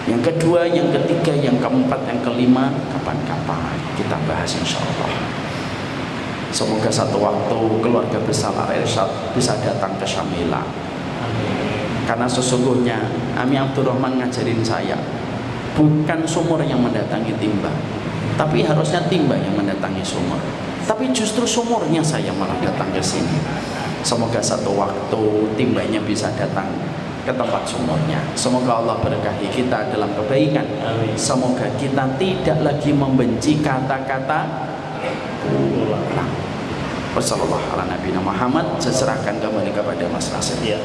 Yang kedua, yang ketiga, yang keempat, yang kelima, kapan-kapan kita bahas insyaallah. Semoga satu waktu keluarga besar Al-Irsyad bisa datang ke Syamila. Karena sesungguhnya Ami Abdurrahman ngajarin saya, bukan sumur yang mendatangi timba, tapi harusnya timba yang mendatangi sumur. Tapi justru sumurnya saya malah datang ke sini. Semoga satu waktu timbanya bisa datang ke tempat sumurnya. Semoga Allah berkahi kita dalam kebaikan. Amin. Semoga kita tidak lagi membenci kata-kata pulang. Wassalamualaikum warahmatullahi wabarakatuh. Saya serahkan kembali kepada Mas Rasid. Ya.